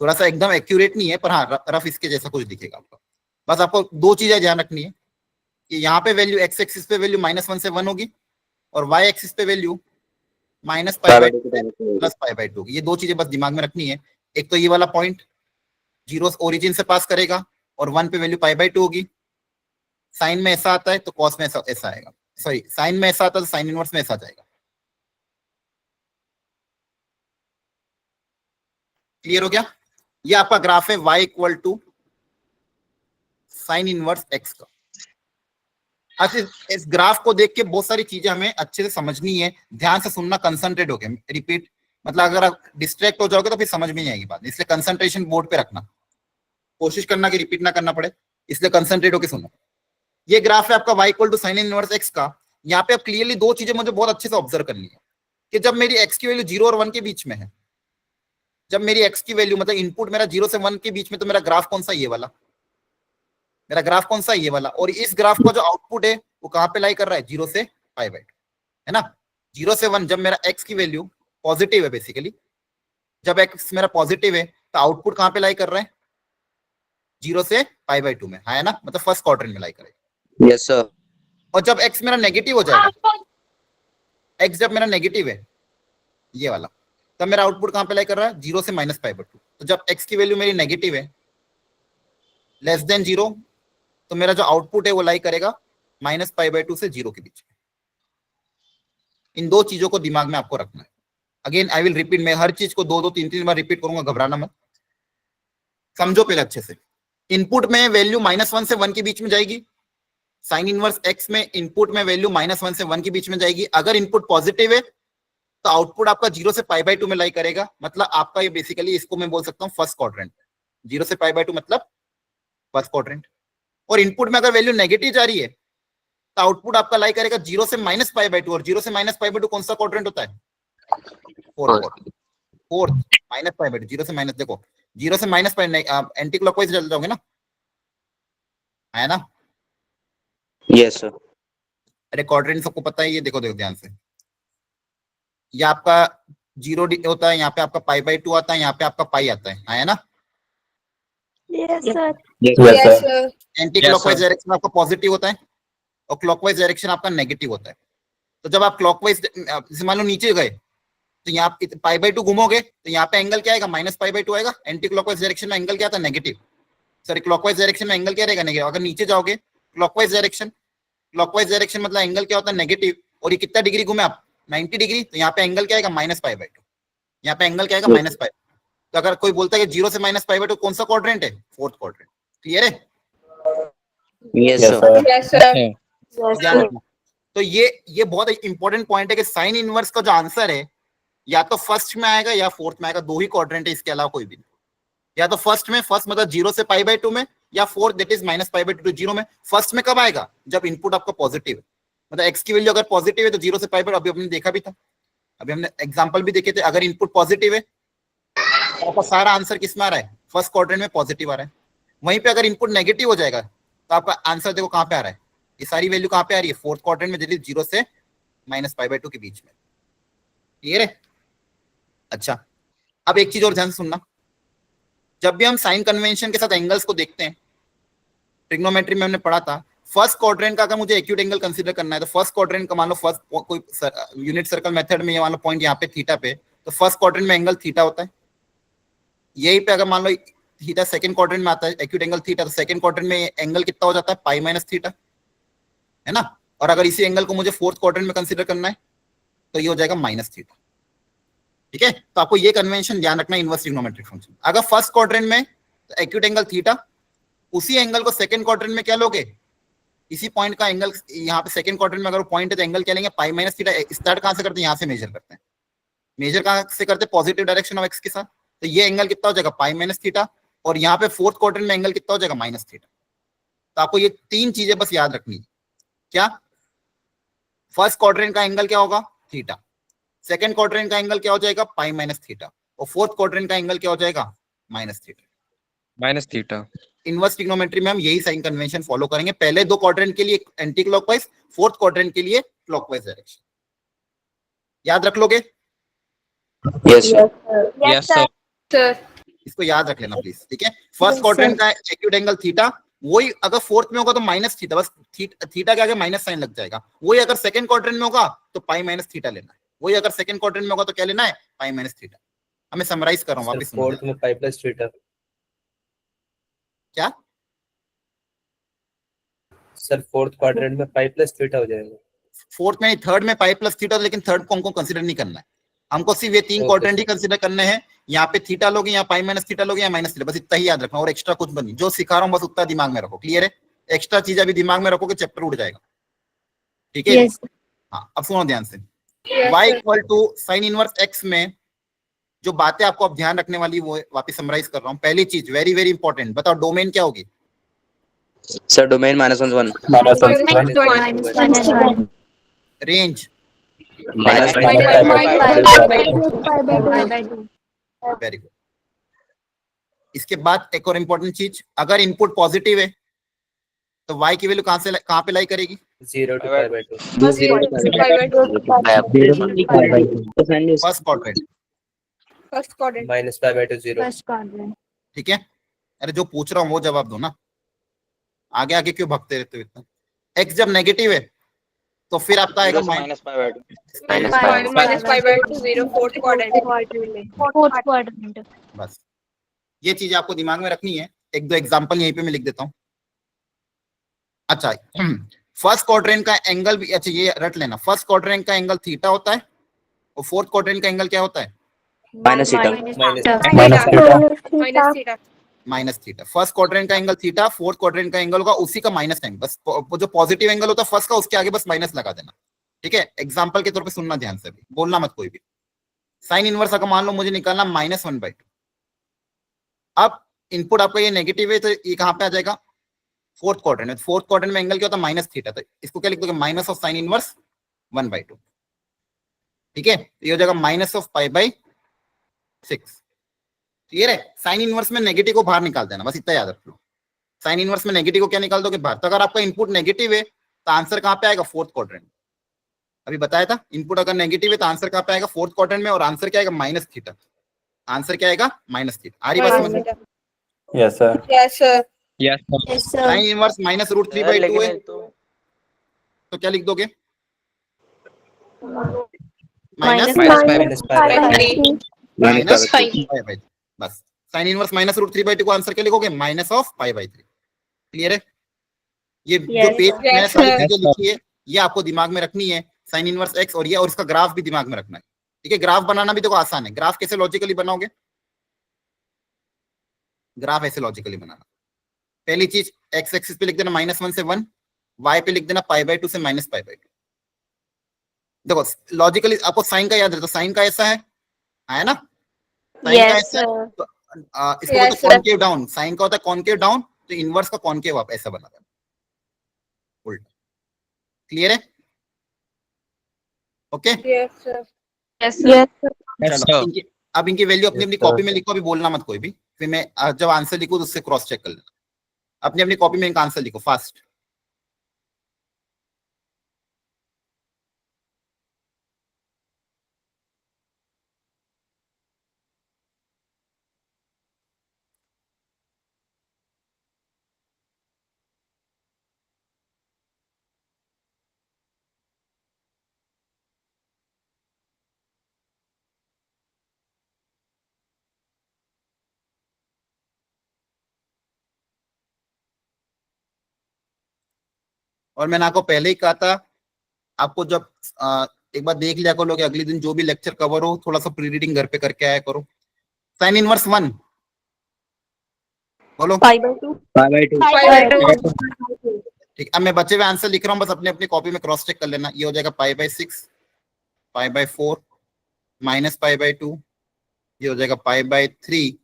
थोड़ा सा एकदम एक्यूरेट नहीं है पर हाँ रफ इसके जैसा कुछ दिखेगा आपको। बस आपको दो चीजें ध्यान रखनी है कि यहाँ पे वैल्यू x एक्सिस पे वैल्यू -1 से 1 होगी और y एक्सिस पे वैल्यू -π/2 प्लस π/2 होगी। ये दो चीजें बस दिमाग में रखनी है। एक तो ये वाला पॉइंट जीरो ओरिजिन से पास करेगा और 1 पे वैल्यू π/2 होगी। साइन में ऐसा आता है तो कॉस में ऐसा आएगा, सॉरी साइन में ऐसा आता है तो साइन इनवर्स में ऐसा जाएगा। क्लियर हो गया? ये आपका ग्राफ है y equal to sine inverse x का। अच्छा, इस ग्राफ को देख के बहुत सारी चीजें हमें अच्छे से समझनी है, ध्यान से सुनना, कंसंट्रेट होके रिपीट, मतलब अगर आप डिस्ट्रैक्ट हो जाओगे तो फिर समझ में नहीं आएगी बात, इसलिए कंसंट्रेशन बोर्ड पे रखना, कोशिश करना कि रिपीट ना करना पड़े, इसलिए कंसंट्रेट होके सुनो। ये ग्राफ है आपका y equal to sine inverse x का। यहाँ पे आप क्लियरली दो चीजें मुझे बहुत अच्छे से ऑब्जर्व करनी है कि जब मेरी x की वैल्यू 0 और 1 के बीच में है, जब मेरी x की वैल्यू मतलब इनपुट मेरा 0 से 1 के बीच में, तो मेरा ग्राफ कौन सा, ये वाला, मेरा ग्राफ कौन सा, ये वाला। और इस ग्राफ का जो आउटपुट है वो कहां पे लाई कर रहा है, 0 से π/2, है ना। 0 से 1 जब मेरा x की वैल्यू पॉजिटिव है, बेसिकली जब x मेरा पॉजिटिव है तो आउटपुट कहां पे लाई कर रहा है, 0 से π/2 में, है ना, मतलब फर्स्ट क्वाड्रेंट में लाई करेगा। Yes sir. और जब x मेरा नेगेटिव हो जाएगा, x जब मेरा नेगेटिव है ये वाला, तब मेरा आउटपुट कहां पे लाई कर रहा है, 0 से -π/2। तो जब x की वैल्यू मेरी नेगेटिव है, लेस देन 0, तो मेरा जो आउटपुट है वो लाई करेगा -π/2 से 0 के बीच में। इन दो चीजों को दिमाग में आपको रखना है। अगेन आई विल रिपीट, मैं हर चीज को 2-2 3-3 बार रिपीट करूंगा, घबराना मत, समझो पहले अच्छे से। इनपुट में वैल्यू -1 से 1 के बीच में जाएगी, साइन इनवर्स x में इनपुट में वैल्यू -1 से 1 के बीच में जाएगी। अगर इनपुट पॉजिटिव है तो आउटपुट आपका 0 से π/2 में लाई करेगा, मतलब आपका ये बेसिकली, इसको मैं बोल सकता हूँ फर्स्ट क्वाड्रेंट। 0 से π/2 मतलब फर्स्ट क्वाड्रेंट। और इनपुट में अगर वैल्यू नेगेटिव जा रही है तो आउटपुट आपका लाई करेगा 0 से -π/2, और 0 से -π/2 कौन सा क्वाड्रेंट होता है, फोर्थ, -π/2, 0 से माइनस, देखो 0 से -π, एंटी क्लॉकवाइज चल जाओगे ना, है ना। Yes sir. अरे क्वाड्रेंट सबको पता है, ये देखो देखो ध्यान से, ये आपका 0 होता है, यहाँ पे आपका π/2 आता है, यहाँ पे आपका पाई आता है ना। Yes, sir. Yes, sir. Anti clockwise direction आपका पॉजिटिव होता है और क्लॉकवाइज डायरेक्शन आपका नेगेटिव होता है। तो जब आप क्लॉकवाइज, जैसे मान लो नीचे गए तो यहाँ π/2 घूमोगे तो यहाँ पे एंगल क्या आएगा, -π/2 आएगा। एंटी क्लॉकवाइज डायरेक्शन में एंगल क्या आता है, नेगेटिव। सॉरी, क्लॉकवाइज डायरेक्शन में एंगल क्या रहेगा, नेगेटिव। अगर नीचे जाओगे क्लॉकवाइज डायरेक्शन मतलब एंगल क्या होता है, नेगेटिव। और ये कितना डिग्री घूमे आप, 90 डिग्री, तो यहाँ पे एंगल क्या आएगा, -π/2। यहाँ पे एंगल क्या आएगा, -π। तो अगर कोई बोलता है कि 0 से -π/2 कौन सा क्वाड्रेंट है, फोर्थ क्वाड्रेंट। क्लियर है? Yes sir. Yes, sir. ध्यान रखना। तो ये बहुत इंपॉर्टेंट पॉइंट है कि साइन इनवर्स का जो आंसर है या तो फर्स्ट में आएगा या फोर्थ में आएगा, दो ही क्वाड्रेंट है, इसके अलावा कोई भी नहीं। या तो फर्स्ट में, फर्स्ट मतलब 0 से π/2 में, या फोर्थ दैट इज -π/2 टू 0 में। फर्स्ट में कब आएगा, जब इनपुट आपका पॉजिटिव है, मतलब x की वैल्यू अगर पॉजिटिव है तो 0 से π/2, अभी हमने देखा भी था, अभी हमने एग्जांपल भी देखे थे। अगर इनपुट पॉजिटिव है तो आपका सारा आंसर किस में आ रहा है, फर्स्ट क्वाड्रेंट में पॉजिटिव आ रहा है। वहीं पे अगर इनपुट नेगेटिव हो जाएगा तो आपका आंसर देखो कहां पे आ रहा है, ये सारी वैल्यू कहां पे आ रही है, फोर्थ क्वाड्रेंट में, जल्दी 0 से -π/2 के बीच में। क्लियर है? अच्छा, अब एक चीज और ध्यान से सुनना, जब भी हम साइन कन्वेंशन के साथ एंगल्स को देखते हैं, ट्रिग्नोमेट्री में हमने पढ़ा था, फर्स्ट क्वाड्रेंट का अगर मुझे एक्यूट एंगल कंसीडर करना है तो फर्स्ट क्वाड्रेंट का मान लो, फर्स्ट कोई यूनिट सर्कल मेथड में ये मान लो पॉइंट यहाँ पे थीटा पे, तो फर्स्ट क्वाड्रेंट में एंगल थीटा होता है। यही पे अगर मान लो थीटा सेकंड क्वाड्रेंट में आता है, एक्यूट एंगल थीटा, तो सेकंड क्वाड्रेंट में एंगल कितना हो जाता है, π-θ, है ना। और अगर इसी एंगल को मुझे फोर्थ क्वाड्रेंट में कंसीडर करना है तो ये हो जाएगा -θ। ठीक है, तो आपको ये कन्वेंशन ध्यान रखना इनवर्स ट्रिग्नोमेट्रिक फंक्शन। अगर फर्स्ट क्वाड्रेंट में एक्यूट एंगल थीटा, उसी एंगल को सेकंड क्वाड्रेंट में क्या लोगे, इसी पॉइंट का एंगल यहाँ पे सेकंड क्वाड्रेंट में अगर पॉइंट है तो एंगल क्या लेंगे, पाई माइनस थीटा। स्टार्ट कहां से करते हैं, यहाँ से मेजर करते हैं। मेजर कहां से करते हैं, पॉजिटिव डायरेक्शन ऑफ एक्स के साथ। तो ये एंगल कितना हो जाएगा, पाई माइनस थीटा। और यहाँ पे फोर्थ क्वाड्रेंट में एंगल कितना हो जाएगा, माइनस थीटा। तो आपको ये तीन चीजें बस याद रखनी है। क्या, फर्स्ट क्वाड्रेंट का एंगल क्या होगा, थीटा। सेकंड क्वाड्रेंट का एंगल क्या हो जाएगा, पाई माइनस थीटा। और फोर्थ क्वाड्रेंट का एंगल क्या हो जाएगा, minus theta. Minus theta. Inverse trigonometry में हम यही साइन कन्वेंशन फॉलो करेंगे। पहले दो क्वाड्रेंट के लिए एंटी क्लॉकवाइज, फोर्थ क्वाड्रेंट के लिए क्लॉकवाइज डायरेक्शन। याद रख लोगे, yes sir. Yes sir. Sir इसको याद रख लेना प्लीज, ठीक है। फर्स्ट क्वाड्रेंट का एक्यूट एंगल थीटा, वही अगर फोर्थ में होगा तो माइनस थीटा, बस थीटा के आगे माइनस साइन लग जाएगा। वही अगर सेकंड क्वाड्रेंट में होगा तो पाई माइनस थीटा लेना है। वही अगर सेकंड क्वाड्रेंट में होगा तो क्या लेना है, पाई माइनस थीटा। हमें समराइज कर रहा हूँ वापस। फोर्थ में पाई प्लस थीटा। क्या सर फोर्थ क्वाड्रेंट में पाई प्लस थीटा हो जाएगा। फोर्थ में, थर्ड में पाई प्लस थीटा, लेकिन थर्ड को हमको कंसीडर नहीं करना है। हमको सिर्फ ये तीन Okay, क्वाड्रेंट ही sir. कंसीडर करने हैं। यहाँ पे थीटा लोगे, यहाँ पाई माइनस थीटा लोगे, यहाँ माइनस थीटा, बस इतना ही याद रखना। और एक्स्ट्रा कुछ बनी, जो सिखा रहा हूँ बस उतना दिमाग में रखो। क्लियर है, एक्स्ट्रा चीज अभी दिमाग में रखोगे चैप्टर उड़ जाएगा, ठीक है। Yes. हाँ, अब सुनो ध्यान से। Yes, y sir. Equal to sine inverse x में जो बातें आपको अब ध्यान रखने वाली वो वापस समराइज कर रहा हूँ। पहली चीज वेरी वेरी इंपॉर्टेंट, बताओ डोमेन क्या होगी, sir domain -1 range, minus very good. इसके बाद एक और इंपॉर्टेंट चीज, अगर इनपुट पॉजिटिव है तो y की वैल्यू कहाँ पे लाई करेगी, 0 to pi by 2। First quadrant, first quadrant. Minus pi by 2 0। First quadrant. ठीक है। अरे जो पूछ रहा हूँ वो जवाब दो ना, आगे आगे क्यों भागते रहते हो इतना। x जब नेगेटिव है तो फिर आपका आएगा minus pi by 2 0 fourth quadrant. Fourth quadrant. बस ये चीज आपको दिमाग में रखनी है। एक दो एग्जांपल यहीं पे मैं लिख देता हूँ। अच्छा, फर्स्ट क्वाड्रेंट का एंगल भी, अच्छा ये रट लेना, फर्स्ट क्वाड्रेंट का एंगल थीटा होता है और फोर्थ क्वाड्रेंट का एंगल क्या होता है, minus theta. Minus theta. Minus theta. First quadrant का एंगल थीटा, फोर्थ क्वाड्रेंट का एंगल होगा उसी का माइनस टाइम, बस वो जो पॉजिटिव एंगल होता है फर्स्ट का उसके आगे बस माइनस लगा देना, ठीक है। एग्जांपल के तौर पे सुनना ध्यान से, अभी बोलना मत कोई भी। साइन इनवर्स अगर मान लो मुझे निकालना -1/2, अब इनपुट आपका ये नेगेटिव है तो ये कहां पे आ जाएगा, फोर्थ क्वाड्रेंट में। फोर्थ क्वाड्रेंट में एंगल क्या होता है, माइनस थीटा, तो इसको क्या लिख दोगे, माइनस ऑफ साइन इनवर्स 1/2, ठीक है। तो ये हो जाएगा माइनस ऑफ π/6। क्लियर है, साइन इनवर्स में नेगेटिव को बाहर निकाल देना, बस इतना याद रख लो। साइन इनवर्स में नेगेटिव को क्या निकाल दोगे, बाहर। तो अगर आपका इनपुट नेगेटिव है तो आंसर कहां पे आएगा, फोर्थ क्वाड्रेंट। अभी बताया था, इनपुट अगर नेगेटिव है तो आंसर कहां पे आएगा, फोर्थ क्वाड्रेंट में। और आंसर क्या आएगा, माइनस थीटा। आंसर क्या आएगा, माइनस थीटा। आ रही बात समझ में? Yes sir. Yes sir. Yes sir. Yes, sir. Sine inverse -√3/2 है तो क्या लिख दोगे, minus minus pi by 3 minus 5। बस साइन इनवर्स -√3/2 को आंसर क्या लिखोगे, माइनस ऑफ π/3। क्लियर है, ये जो Yes, पेज sir. में Yes, सारी sir. चीजें लिखी है ये आपको दिमाग में रखनी है। साइन इनवर्स x और ये, और इसका ग्राफ भी दिमाग में रखना है, ठीक है। ग्राफ बनाना भी देखो आसान है। ग्राफ कैसे लॉजिकली बनाओगे, ग्राफ ऐसे लॉजिकली बनाना। पहली चीज, x एक्सिस पे लिख देना -1 से 1, y पे लिख देना π/2 से -π/2। देखो लॉजिकली आपको साइन का याद रहता, साइन का ऐसा है ना, साइन का Yes, ऐसा है। sir. तो, इसको Yes, बोलते sir. कॉन्केव डाउन, साइन का होता है कॉन्केव डाउन, तो इनवर्स का कॉन्केव आप ऐसा बना देना, उल्टा। क्लियर है, okay. Yes sir. Yes, sir. चलो अब इनकी वैल्यू अपनी अपनी कॉपी में लिखो, अभी बोलना मत कोई भी। फिर मैं जब आंसर लिखूं तो उससे क्रॉस चेक कर लेना। अपनी अपनी कॉपी में इनका आंसर लिखो फास्ट। और मैंने आपको पहले ही कहा था, आपको जब एक बार देख लिया करो कि अगले दिन जो भी लेक्चर कवर हो थोड़ा सा प्री रीडिंग घर पे करके आया करो। साइन इनवर्स 1 बोलो, Pi by 2. π/2 5/2 ठीक, अब मैं बचे हुए आंसर लिख रहा हूँ, बस अपने अपनी कॉपी में क्रॉस चेक कर लेना। ये हो जाएगा π/6, π/4, -π/2, ये हो जाएगा π/3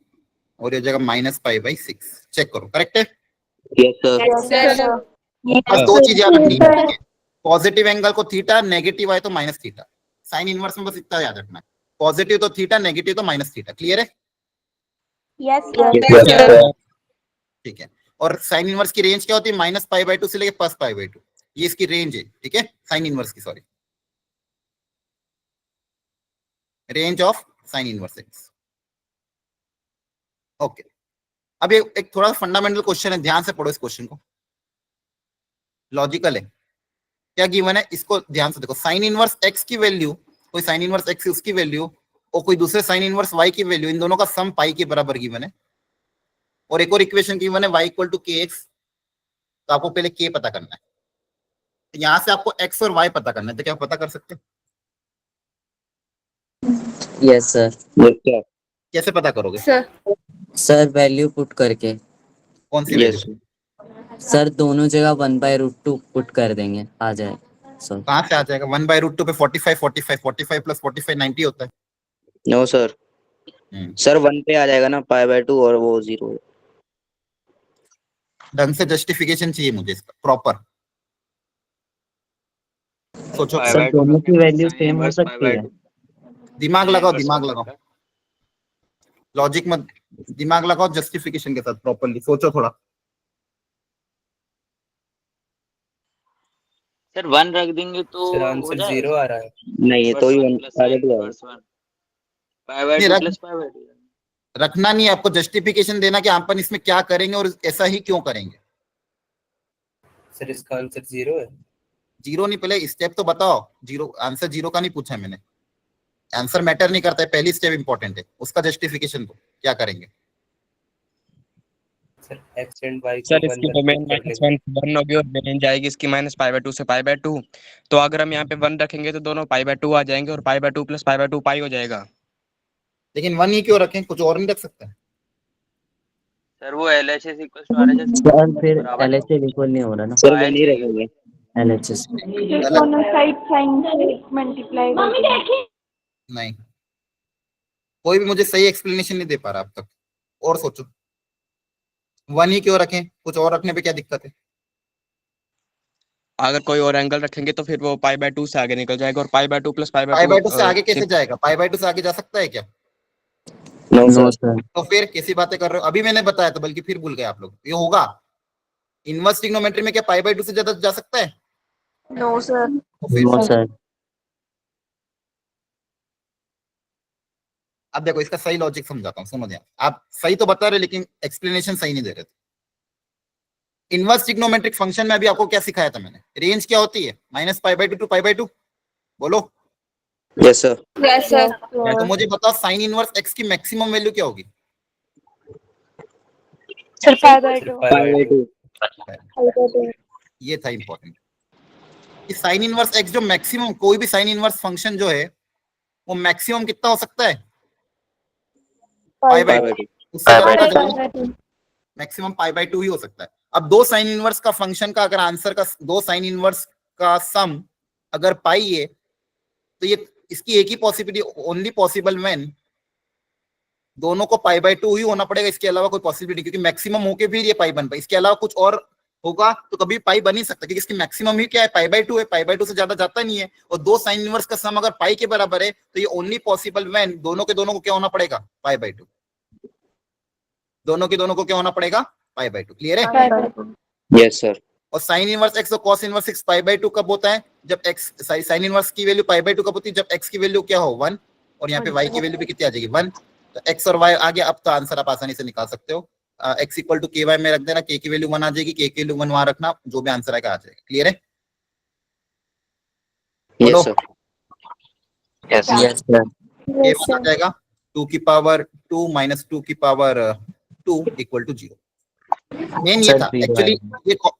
और ये हो जाएगा -π/6। चेक करो, करेक्ट है? Yes sir. Yes, sir. बस दो चीज याद रखनी है, पॉजिटिव एंगल को थीटा, नेगेटिव आए तो माइनस थीटा। साइन इनवर्स में बस इतना याद रखना है, पॉजिटिव तो थीटा, नेगेटिव तो माइनस थीटा। क्लियर है? Yes, sir. Yes Yes, sir. ठीक है। और साइन इनवर्स की रेंज क्या होती है? -π/2 से लेके +π/2, ये इसकी रेंज है। ठीक है, साइन इनवर्स की, sorry, range of sine inverse x. Okay, अब ये एक थोड़ा फंडामेंटल क्वेश्चन है, ध्यान से पढ़ो इस क्वेश्चन को, लॉजिकल है। क्या गिवन है इसको ध्यान से देखो। साइन इनवर्स एक्स की वैल्यू, कोई साइन इनवर्स एक्स उसकी वैल्यू और कोई दूसरे साइन इनवर्स वाई की वैल्यू, इन दोनों का सम पाई के बराबर गिवन है। और एक और इक्वेशन गिवन है y = kx, तो आपको पहले k पता करना है। तो यहां से आपको x और y पता करना है, तो क्या पता कर सकते हैं? Yes sir. Yes sir. कैसे पता करोगे? sir. सर वैल्यू पुट करके। कौन सी यस वैल्यू? सर दोनों जगह 1/√2 पुट कर देंगे, आ जाए सर। कहां से आ जाएगा? 1/√2 पे 45 45 45 + 45 90 होता है। No sir. सर 1 पे आ जाएगा ना, π/2 और वो 0। ढंग से जस्टिफिकेशन चाहिए मुझे इसका, प्रॉपर सोचो। सर दोनों की वैल्यू सेम हो सकती है। दिमाग लगाओ, दिमाग लगाओ, लॉजिक मत, दिमाग लगाओ, जस्टिफिकेशन के साथ प्रॉपर्ली सोचो थोड़ा। सर 1 रख देंगे तो सर हो आंसर जाएगा। 0 आ रहा है। नहीं, ये तो ही 1 π/2 आएगा। नहीं, π/2 + π/2 रखना नहीं है आपको, जस्टिफिकेशन देना कि अपन इसमें क्या करेंगे और ऐसा ही क्यों करेंगे। सर इसका आंसर 0 है। जीरो नहीं, पहले स्टेप तो बताओ। जीरो आंसर, जीरो का नहीं पूछा है मैंने, आंसर मैटर नहीं करता है, पहली स्टेप इंपॉर्टेंट है, उसका जस्टिफिकेशन दो, क्या करेंगे। Sir x and y sir को इसकी 1 डोमेन कर लेंगे। -1 होगी और रेंज आएगी इसकी -π/2 से π/2। तो अगर हम यहाँ पे 1 रखेंगे तो दोनों π/2 आ जाएंगे और π/2 + π/2 पाई हो जाएगा। लेकिन 1 ही क्यों रखें, कुछ और नहीं रख सकते? सर वो LHS = RHS सर फिर बराबर LHS इक्वल नहीं हो रहा ना। सर वो नहीं रखेंगे। LHS दोनों साइड साइन से मल्टीप्लाई नहीं, कोई भी मुझे सही एक्सप्लेनेशन नहीं दे पा रहा अब तक, और सोचो। 1 ही क्यों रखें, कुछ और रखने पे क्या दिक्कत है? अगर कोई और एंगल रखेंगे तो फिर वो π/2 से आगे निकल जाएगा और π/2 + π/2 π/2 से आगे कैसे जाएगा? π/2 से आगे जा सकता है क्या? No no sir. सर। तो फिर कैसी बातें कर रहे हो? अभी मैंने बताया था, बल्कि फिर भूल गए आप लोग। ये होगा इनवर्स ट्रिग्नोमेट्री में, क्या π/2 से ज्यादा जा सकता है? No, sir. तो फिर नो सर। अब देखो इसका सही लॉजिक समझाता हूँ, सुनो ध्यान। आप सही तो बता रहे लेकिन एक्सप्लेनेशन सही नहीं दे रहे थे। इनवर्स ट्रिग्नोमेट्रिक फंक्शन में अभी आपको क्या सिखाया था मैंने? रेंज क्या होती है? -π/2 टू π/2, बोलो। Yes sir. Yes, sir. तो मुझे बताओ साइन इनवर्स एक्स की मैक्सिमम वैल्यू क्या होगी? Sir sir π/2 π/2। ये था इंपॉर्टेंट कि साइन इनवर्स एक्स जो मैक्सिमम, कोई भी साइन इनवर्स फंक्शन जो है वो मैक्सिमम कितना हो सकता है? π/2। उससे ज्यादा π/2 मैक्सिमम π/2 ही हो सकता है। अब दो साइन इनवर्स का फंक्शन का अगर आंसर का, दो साइन इनवर्स का सम अगर पाई है, तो ये इसकी एक ही पॉसिबिलिटी, ओनली पॉसिबल व्हेन दोनों को π/2 ही होना पड़ेगा, इसके अलावा कोई पॉसिबिलिटी, क्योंकि मैक्सिमम होके फिर ये पाई बन पाए, इसके अलावा कुछ और होगा तो कभी पाई बन नहीं सकता, क्योंकि इसकी मैक्सिमम ही क्या है? π/2 है, π/2 से ज्यादा जाता नहीं है। और दो साइन इनवर्स का सम अगर पाई के बराबर है तो ये ओनली पॉसिबल व्हेन दोनों के दोनों को क्या होना पड़ेगा? π/2। दोनों के दोनों को क्या होना पड़ेगा? π/2। क्लियर है? π/2 यस सर। और साइन इनवर्स एक्स और कॉस इनवर्स एक्स π/2 कब होता है? जब एक्स, साइन इनवर्स की वैल्यू π/2 कब होती है? जब एक्स की वैल्यू क्या हो? 1, और यहाँ पे y की वैल्यू भी कितनी आ जाएगी? 1। तो x और y आ गया। अब तो आंसर आप आसानी से निकाल सकते हो। x = ky में रख देना, k की वैल्यू 1 आ जाएगी, k की वैल्यू 1 वहां रखना, जो भी आंसर आएगा आ जाएगा। क्लियर है? Yes sir. Yes sir. k 1 आ जाएगा, 2 की पावर 2 माइनस 2 की पावर 2 = 0। मेन ये सर, था zero एक्चुअली।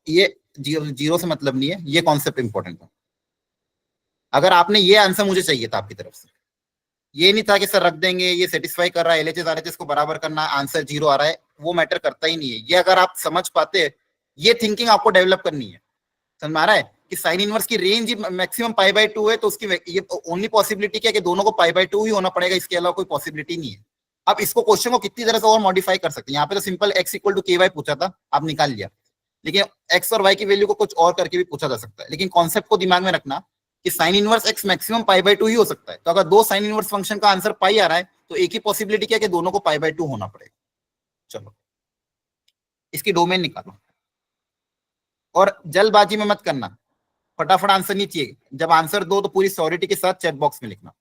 ये जीरो से मतलब नहीं है, ये कॉन्सेप्ट इंपॉर्टेंट था। अगर आपने ये आंसर मुझे चाहिए था आपकी तरफ से, ये नहीं था कि सर रख देंगे, ये सेटिस्फाई कर रहा है, LHS RHS को बराबर करना, आंसर 0 आ रहा है, वो मैटर करता ही नहीं है। ये अगर आप समझ पाते, ये थिंकिंग आपको डेवलप करनी है। समझ में आ रहा है कि साइन इनवर्स की रेंज मैक्सिमम पाई बाय 2 है, तो उसकी ये ओनली पॉसिबिलिटी क्या है कि दोनों को पाई बाय 2 ही होना पड़ेगा, इसके अलावा कोई पॉसिबिलिटी नहीं है। अब इसको क्वेश्चन को कितनी तरह से और मॉडिफाई कर सकते हैं। यहाँ पे तो simple x equal to ky पूछा था, आप निकाल लिया, लेकिन x और y की वैल्यू को कुछ और करके भी पूछा जा सकता है। लेकिन कॉन्सेप्ट को दिमाग में रखना कि sine inverse x maximum pi by 2 ही हो सकता है। तो अगर दो साइन इनवर्स फंक्शन का आंसर पाई आ रहा है तो एक ही पॉसिबिलिटी क्या है कि दोनों को पाई बाय 2 होना पड़ेगा। चलो इसकी डोमेन निकालो और जल्दबाजी में मत करना, फटाफट आंसर नहीं चाहिए। जब आंसर दो तो पूरी श्योरिटी के साथ चैट बॉक्स में लिखना।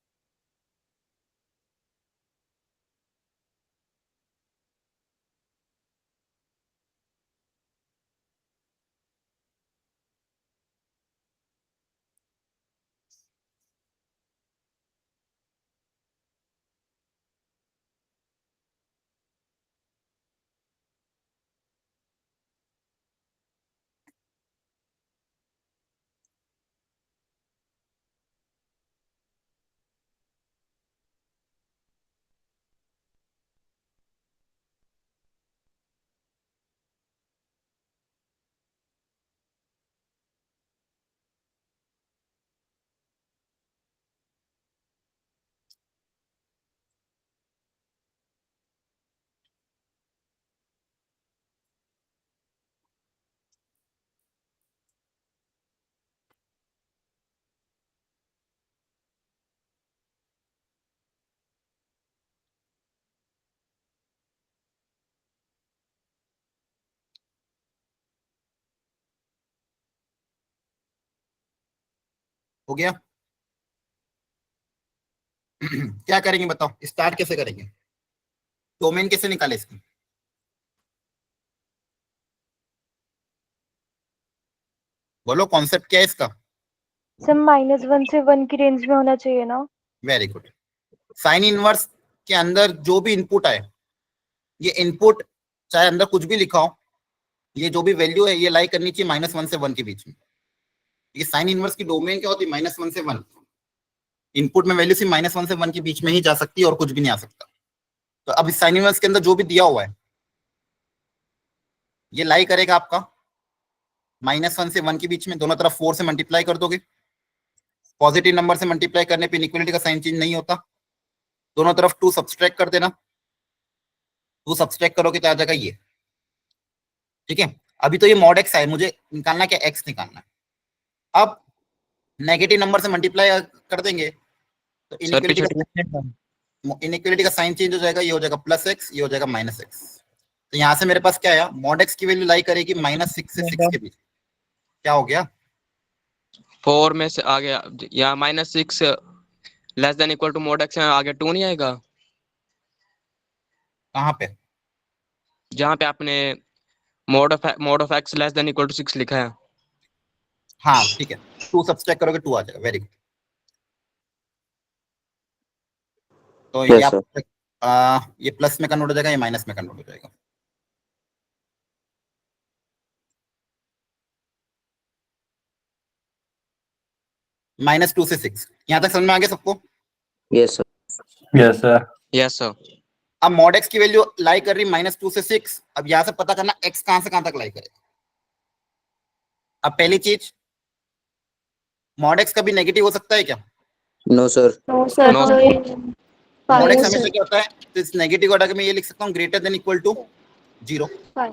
हो गया? क्या करेंगे बताओ, स्टार्ट कैसे करेंगे, डोमेन कैसे निकाले इसकी? बोलो कॉन्सेप्ट क्या है इसका? सर -1 से 1 की रेंज में होना चाहिए ना? Very good. साइन इनवर्स के अंदर जो भी इनपुट आए, ये इनपुट चाहे अंदर कुछ भी लिखा हो, ये जो भी वैल्यू है ये लाई करनी चाहिए -1 से 1 के बीच में। ये साइन इनवर्स की डोमेन क्या होती है? -1 से 1। इनपुट में वैल्यू सिर्फ -1 से 1 के बीच में ही जा सकती है और कुछ भी नहीं आ सकता। तो अब इस साइन इनवर्स के अंदर जो भी दिया हुआ है ये लाई करेगा आपका -1 से 1 के बीच में। दोनों तरफ 4 से मल्टीप्लाई कर दोगे, पॉजिटिव नंबर से मल्टीप्लाई करने पे इनइक्वालिटी का साइन चेंज नहीं होता। दोनों तरफ 2 सब्सट्रैक्ट कर देना, 2 सब्सट्रैक्ट करोगे तो आ जाएगा ये। ठीक है, अभी तो ये मॉड एक्स है, मुझे निकालना क्या? एक्स निकालना है। अब नेगेटिव नंबर से मल्टीप्लाई कर देंगे तो इनइक्वालिटी का साइन चेंज हो जाएगा, ये हो जाएगा +x, ये हो जाएगा -x। तो यहाँ से मेरे पास क्या आया? मॉड एक्स की वैल्यू लाई करेगी -6 से 6 के बीच। क्या हो गया? 4 में से आ गया यहाँ -6 less than equal to mod x, आगे 2 नहीं आएगा? कहाँ पे? जहाँ पे आपने mod of x less than equal to 6 लिखा है। हाँ ठीक है, 2 सब्सट्रैक्ट करोगे 2 आ जाएगा। Very good. तो Yes, ये sir. ये प्लस में कन्वर्ट हो जाएगा, ये माइनस में कन्वर्ट हो जाएगा। -2 से 6, यहाँ तक समझ में आ गया सबको? Yes, sir. Yes, sir. Yes sir. अब मॉड एक्स की वैल्यू लाई कर रही -2 से 6। अब यहाँ से पता करना एक्स कहां से कहां तक लाई करेगा। अब पहली चीज, मॉड एक्स कभी नेगेटिव हो सकता है क्या? No, sir. No sir. No, mod x हमेशा क्या होता है? तो इस नेगेटिव को हटा के मैं ये लिख सकता हूँ ग्रेटर देन इक्वल टू 0, है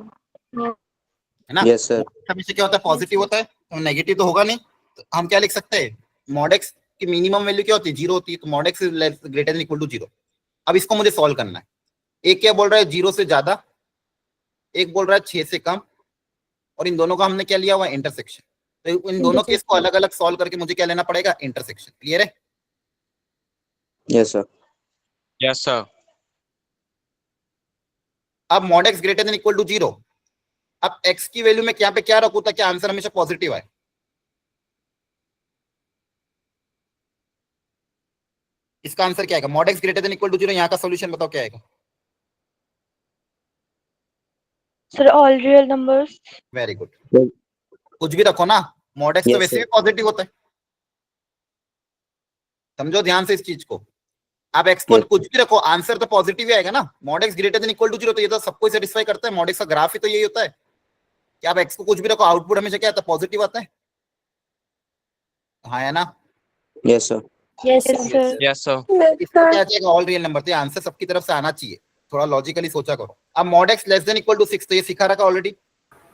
ना? Yes, sir. हमेशा क्या होता है? पॉजिटिव होता है, तो नेगेटिव तो होगा नहीं। तो हम क्या लिख सकते हैं? मॉड एक्स की मिनिमम वैल्यू क्या होती है? 0 होती है। तो mod x greater than equal to 0। अब इसको मुझे सॉल्व करना है। एक क्या बोल रहा है? 0 से ज्यादा, एक बोल रहा है 6 से कम, और इन दोनों का हमने क्या लिया हुआ है? इंटरसेक्शन। तो इन दोनों केस को अलग अलग सॉल्व करके मुझे क्या लेना पड़ेगा? इंटरसेक्शन। क्लियर है? Yes, sir. Yes sir. अब mod x greater than equal to 0। अब x की वैल्यू में क्या पे क्या रखूं ताकि आंसर हमेशा पॉजिटिव आए? इसका आंसर क्या आएगा? Mod x greater than equal to 0। यहाँ का सॉल्यूशन बताओ क्या आएगा? Sir all real numbers. Very good. Well, कुछ भी रखो ना, मॉड एक्स तो Yes, वैसे sir. भी पॉजिटिव होता है। समझो ध्यान से इस चीज को। आप एक्स को Yes. कुछ भी रखो, आंसर तो पॉजिटिव ही आएगा ना। Mod x greater than equal to 0, तो ये तो सबको सेटिस्फाई करता है। मॉड एक्स का ग्राफ ही तो यही होता है कि आप एक्स को कुछ भी रखो, आउटपुट हमेशा क्या आता है? पॉजिटिव आता है। हाँ है ना? Yes sir. Yes sir. Yes sir. इसका क्या आ जाएगा? All real number. तो आंसर सबकी तरफ से आना चाहिए, थोड़ा लॉजिकली सोचा करो। अब mod x less than equal to 6, तो ये सिखा रखा already.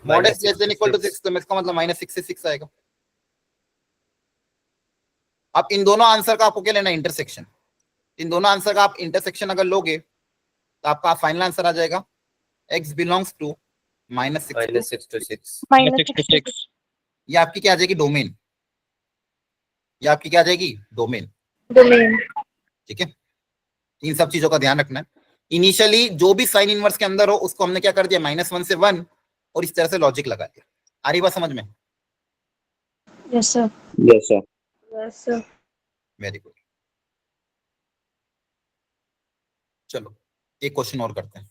Mod x less than equal to 6, तो इसका मतलब -6 से 6 आएगा। अब इन दोनों आंसर का आपको क्या लेना है? इंटरसेक्शन। इन दोनों आंसर का आप इंटरसेक्शन अगर लोगे तो आपका फाइनल आंसर आ जाएगा x बिलोंग्स टू -6 -6 to 6. -6 ये आपकी क्या आ जाएगी? डोमेन। ये आपकी क्या आ जाएगी? डोमेन। डोमेन। ठीक है, इन सब चीजों का ध्यान रखना है। इनिशियली जो भी साइन इनवर्स के अंदर हो उसको हमने क्या कर दिया? -1 से 1, और इस तरह से लॉजिक लगा दिया। आ रही बात समझ में? Yes sir. Yes sir. Yes sir. Very good. चलो एक क्वेश्चन और करते हैं,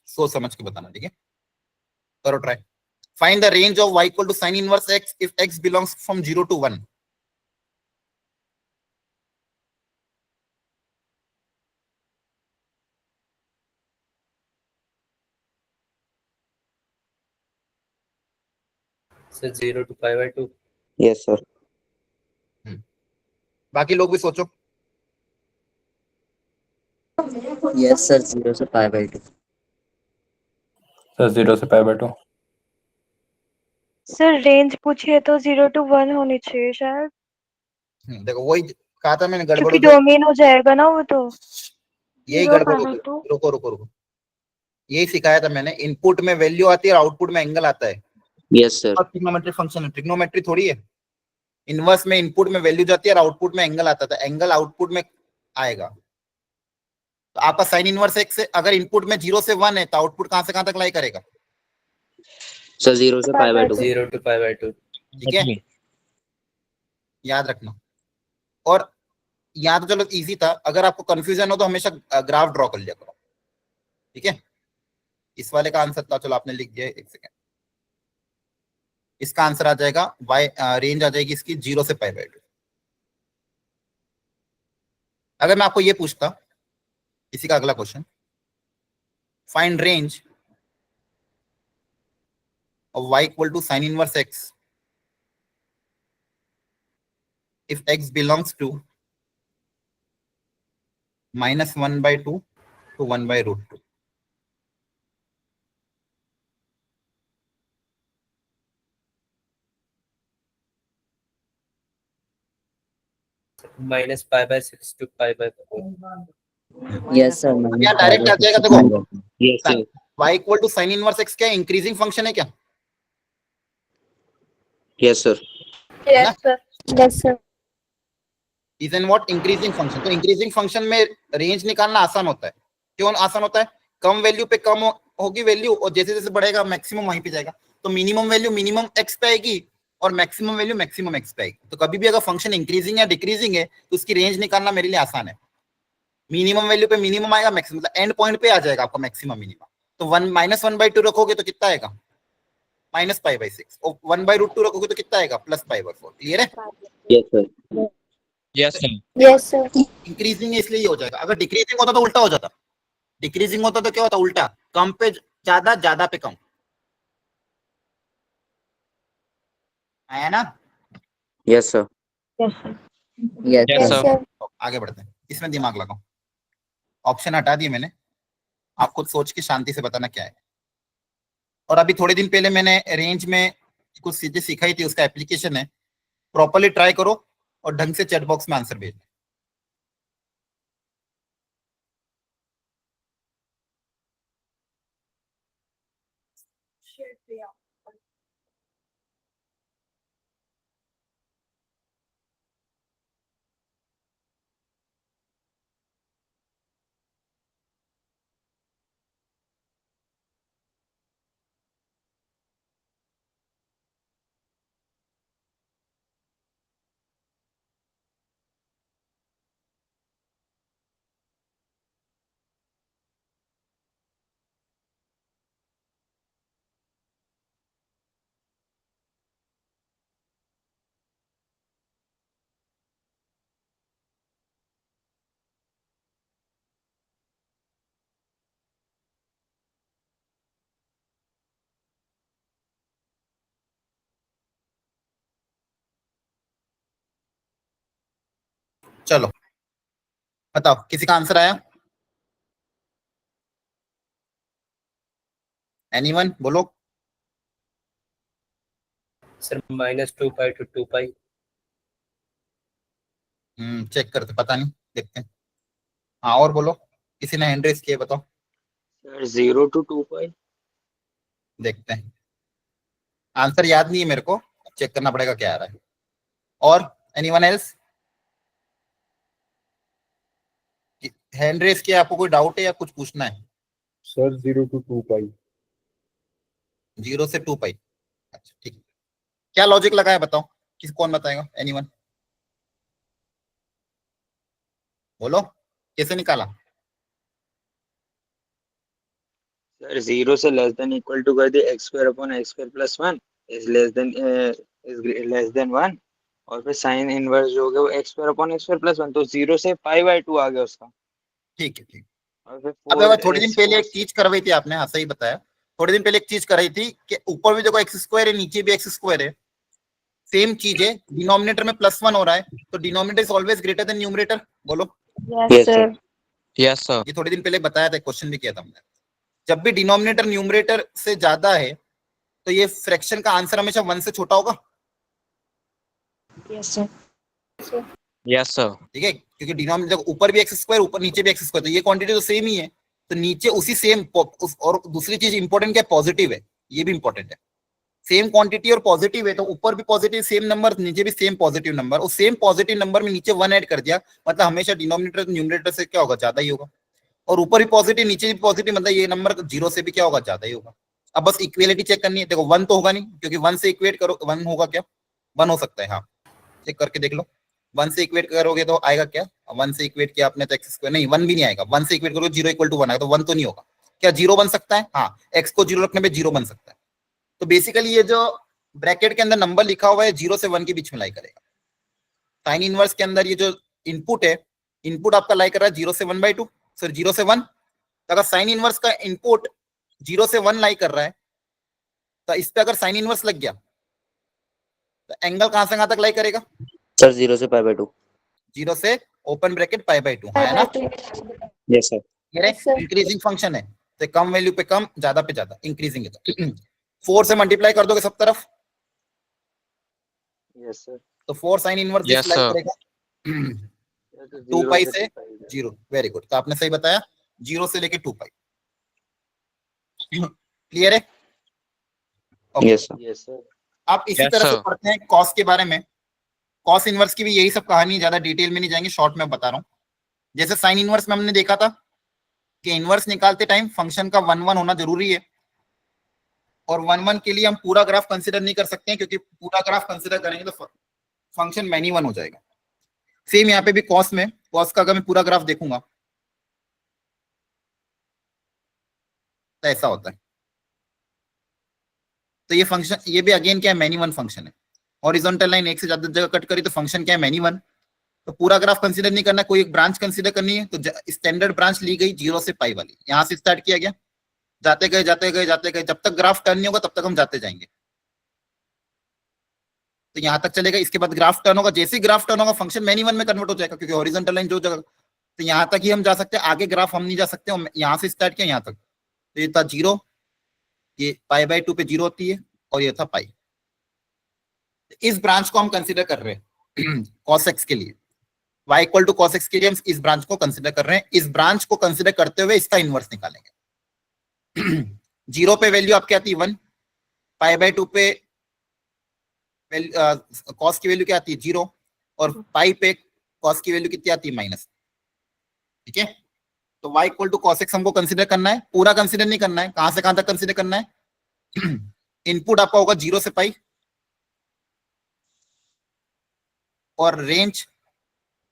सोच समझ के बताना। ठीक है, करो try. Find the range of y equal to sine inverse x if x belongs from 0 to 1। So 0 to pi by 2. Yes sir. बाकी लोग भी सोचो। यस सर, 0 से π/2। सर 0 से π/2। सर रेंज पूछिए तो 0 to 1 होनी चाहिए शायद, देखो वही कहा था मैंने, गड़बड़ क्योंकि हो जाए। डोमेन हो जाएगा ना वो तो। यही 0 गड़बड़ हो गई। π/2। रुको रुको रुको, यही सिखाया था मैंने। इनपुट में वैल्यू आती है और आउटपुट में एंगल आता है। Yes sir. ट्रिग्नोमेट्री फंक्शन है, ट्रिग्नोमेट्री थोड़ी है। इनवर्स में इनपुट में वैल्यू जाती है और आउटपुट में एंगल आता था, एंगल आउटपुट में आएगा। तो आपका साइन इनवर्स एक्स से अगर इनपुट में 0 से 1 है तो आउटपुट कहां से कहां तक लाई करेगा? सर 0 से π/2। 0 to pi by 2. ठीक है, याद रखना। और यहाँ तो चलो इजी था, अगर आपको कंफ्यूजन हो तो हमेशा ग्राफ ड्रॉ कर लिया करो। ठीक है, इस वाले का आंसर था, चलो आपने लिख दिया, एक सेकेंड। इसका आंसर आ जाएगा y, रेंज आ जाएगी इसकी 0 से π/2। अगर मैं आपको ये पूछता, इसी का अगला question, find range of y equal to sine inverse x if x belongs to -1/2 to 1/√2। -π/6 to pi by 4. Yes sir, अब यहाँ डायरेक्ट आ जाएगा। देखो yes sir. y equal to sine inverse x क्या है? इंक्रीजिंग फंक्शन है क्या? Yes sir. Yes sir. Yes sir. Is an what? Increasing function. तो इंक्रीजिंग फंक्शन में रेंज निकालना आसान होता है। क्यों आसान होता है? कम वैल्यू पे कम होगी वैल्यू, और जैसे जैसे बढ़ेगा मैक्सिमम वहीं पे जाएगा। तो मिनिमम वैल्यू मिनिमम x पे आएगी और मैक्सिमम वैल्यू मैक्सिमम x पे आएगी। तो कभी भी अगर फंक्शन इंक्रीजिंग या डिक्रीजिंग है तो उसकी रेंज निकालना मेरे लिए आसान है। मिनिमम वैल्यू पे मिनिमम आएगा, मैक्सिमम मतलब एंड पॉइंट पे आ जाएगा आपका मैक्सिमम मिनिमम। तो 1 -1/2 रखोगे तो कितना आएगा? -π/6। और 1/√2 रखोगे तो कितना आएगा? +π/4। क्लियर है? Yes sir. Yes sir. Yes sir. Increasing इसलिए ये हो जाएगा। अगर डिक्रीजिंग होता तो उल्टा हो जाता। डिक्रीजिंग होता तो क्या होता? उल्टा, कम पे ज्यादा, ज्यादा पे कम। आया ना? Yes sir. Yes sir. Yes yes sir. Sir. आगे बढ़ते हैं, इसमें दिमाग लगाओ। ऑप्शन हटा दिए मैंने, आप खुद सोच के शांति से बताना क्या है। और अभी थोड़े दिन पहले मैंने रेंज में कुछ चीजें सिखाई थी, उसका एप्लीकेशन है, प्रॉपर्ली ट्राई करो और ढंग से चैट बॉक्स में आंसर भेजना। चलो बताओ, किसी का आंसर आया? एनीवन बोलो। Sir -2 pi to 2 pi. Check करते, पता नहीं, देखते हैं। हाँ और बोलो, किसी ने हैंड रेस किया, बताओ। सर 0 to 2 पाई। देखते हैं, आंसर याद नहीं है मेरे को, चेक करना पड़ेगा क्या आ रहा है। और एनीवन एल्स? हैंड रेस किया, आपको कोई डाउट है या कुछ पूछना है? सर 0 to 2 पाई। 0 से 2 पाई, अच्छा ठीक है। क्या लॉजिक लगाया बताओ, कौन बताएगा? एनीवन बोलो, कैसे निकाला? सर 0 से लेस देन इक्वल टू कर दिया x² + x² + 1 is less than 1, और फिर साइन इनवर्स जो हो गया वो x² + x² + 1, तो 0 से π/2 आ गया उसका। ठीक है, ठीक। और फिर अब थोड़ी दिन पहले एक चीज करवाई थी आपने, हाँ सही बताया, थोड़ी दिन पहले एक चीज कराई थी कि ऊपर भी देखो x² है, नीचे भी x² है, सेम चीज है, डिनोमिनेटर में +1 हो रहा है, तो denominator is always greater than numerator. बोलो। Yes sir. Yes sir. ये थोड़ी दिन पहले बताया था, क्वेश्चन भी किया था हमने। जब भी डिनोमिनेटर न्यूमरेटर से ज्यादा है तो ये फ्रैक्शन का आंसर हमेशा 1 से छोटा होगा। Yes sir. Yes sir. ठीक है, क्योंकि डिनोमिनेटर ऊपर भी x², ऊपर नीचे भी x², तो ये क्वांटिटी तो सेम ही है, तो नीचे उसी सेम। और दूसरी चीज इंपॉर्टेंट क्या है? पॉजिटिव है, ये भी इंपॉर्टेंट है। सेम क्वांटिटी और पॉजिटिव है, तो ऊपर भी पॉजिटिव सेम नंबर, नीचे भी सेम पॉजिटिव नंबर, और सेम पॉजिटिव नंबर में नीचे 1 ऐड कर दिया, मतलब हमेशा डिनोमिनेटर न्यूमरेटर से क्या होगा? ज्यादा ही होगा। और ऊपर भी पॉजिटिव नीचे भी पॉजिटिव, मतलब ये नंबर 0 से भी क्या होगा? ज्यादा ही होगा। अब बस इक्वेलिटी चेक करनी है। देखो 1 तो होगा नहीं, क्योंकि 1 से इक्वेट करो, 1 होगा क्या? 1 हो सकता है, हाँ चेक करके देख लो। 1 से इक्वेट करोगे तो आएगा क्या? 1 से इक्वेट किया आपने तो x², नहीं 1 भी नहीं आएगा। 1 से इक्वेट करोगे 0 = 1 आएगा, तो 1 तो नहीं होगा। क्या 0 बन सकता है? हाँ, x को 0 रखने पे 0 बन सकता है। तो बेसिकली ये जो ब्रैकेट के अंदर नंबर लिखा हुआ है 0 से 1 के बीच में लाई करेगा। साइन इनवर्स के अंदर ये जो इनपुट है, इनपुट आपका लाई कर रहा है 0 से 1/2, सर 0 से 1। तो अगर साइन इनवर्स का इनपुट 0 से 1 लाई कर रहा है, तो इस पे अगर साइन इनवर्स लग गया तो एंगल कहां से कहां तक लाई करेगा? सर 0 से π/2। 0 से ओपन ब्रैकेट π/2, है ना? Yes sir. ये इंक्रीजिंग फंक्शन है, तो कम वैल्यू पे कम, ज्यादा पे ज्यादा, इंक्रीजिंग है तो 4 से मल्टीप्लाई कर दोगे सब तरफ, यस सर। तो 4 साइन इनवर्स Yes, लाई sir. करेगा 2 पाई से 0। वेरी गुड, तो आपने सही बताया, 0 से लेके 2 पाई। क्लियर है? Yes sir. Yes sir. आप इसी Yes, तरह से sir. पढ़ते हैं कॉस के बारे में। कॉस इनवर्स की भी यही सब कहानी, ज्यादा डिटेल में नहीं जाएंगे, शॉर्ट में बता रहा हूँ। जैसे साइन इनवर्स में हमने देखा था कि इनवर्स निकालते टाइम फंक्शन का 1 होना जरूरी है, और 1 के लिए हम पूरा ग्राफ कंसिडर नहीं कर सकते हैं, क्योंकि पूरा ग्राफ कंसिडर करेंगे तो फंक्शन मैनी 1 हो जाएगा। सेम यहाँ पे भी कॉस में, कॉस का अगर मैं पूरा ग्राफ देखूंगा तो ऐसा होता है। तो ये फंक्शन, ये भी अगेन क्या है? मैनी 1 फंक्शन है। हॉरिजॉन्टल लाइन एक से ज्यादा जगह कट करी तो फंक्शन क्या है? मैनी 1। तो पूरा ग्राफ कंसीडर नहीं करना, कोई एक ब्रांच कंसीडर करनी है, तो स्टैंडर्ड ब्रांच ली गई 0 से पाई वाली, यहां से स्टार्ट किया गया, जाते गए जाते गए जाते गए, जब तक ग्राफ टर्न नहीं होगा तब तक हम जाते जाएंगे। तो यहां तक चलेगा, इसके बाद ग्राफ टर्न होगा, जैसे ही ग्राफ टर्न होगा फंक्शन मैनी 1 में कन्वर्ट हो जाएगा, क्योंकि हॉरिजॉन्टल लाइन जो जगह, तो यहां तक ही हम जा सकते हैं, आगे ग्राफ हम नहीं जा सकते। यहां से स्टार्ट किया यहां तक, तो ये था 0, ये π/2 पे 0 होती है, और ये था पाई। इस ब्रांच को हम कंसिडर कर रहे हैं cos x के लिए, y = cos x के लिए हम इस ब्रांच को कंसिडर कर रहे हैं। इस ब्रांच को कंसिडर करते हुए इसका इनवर्स निकालेंगे। 0 पे वैल्यू आपकी आती है 1, π/2 पे cos की वैल्यू क्या आती है? 0, और पाई पे cos की वैल्यू कितनी आती है? -। ठीक है, तो y = cos x हमको कंसिडर करना है, पूरा कंसिडर नहीं करना है। कहां से कहां तक कंसिडर करना है? इनपुट आपका होगा 0 से पाई, और रेंज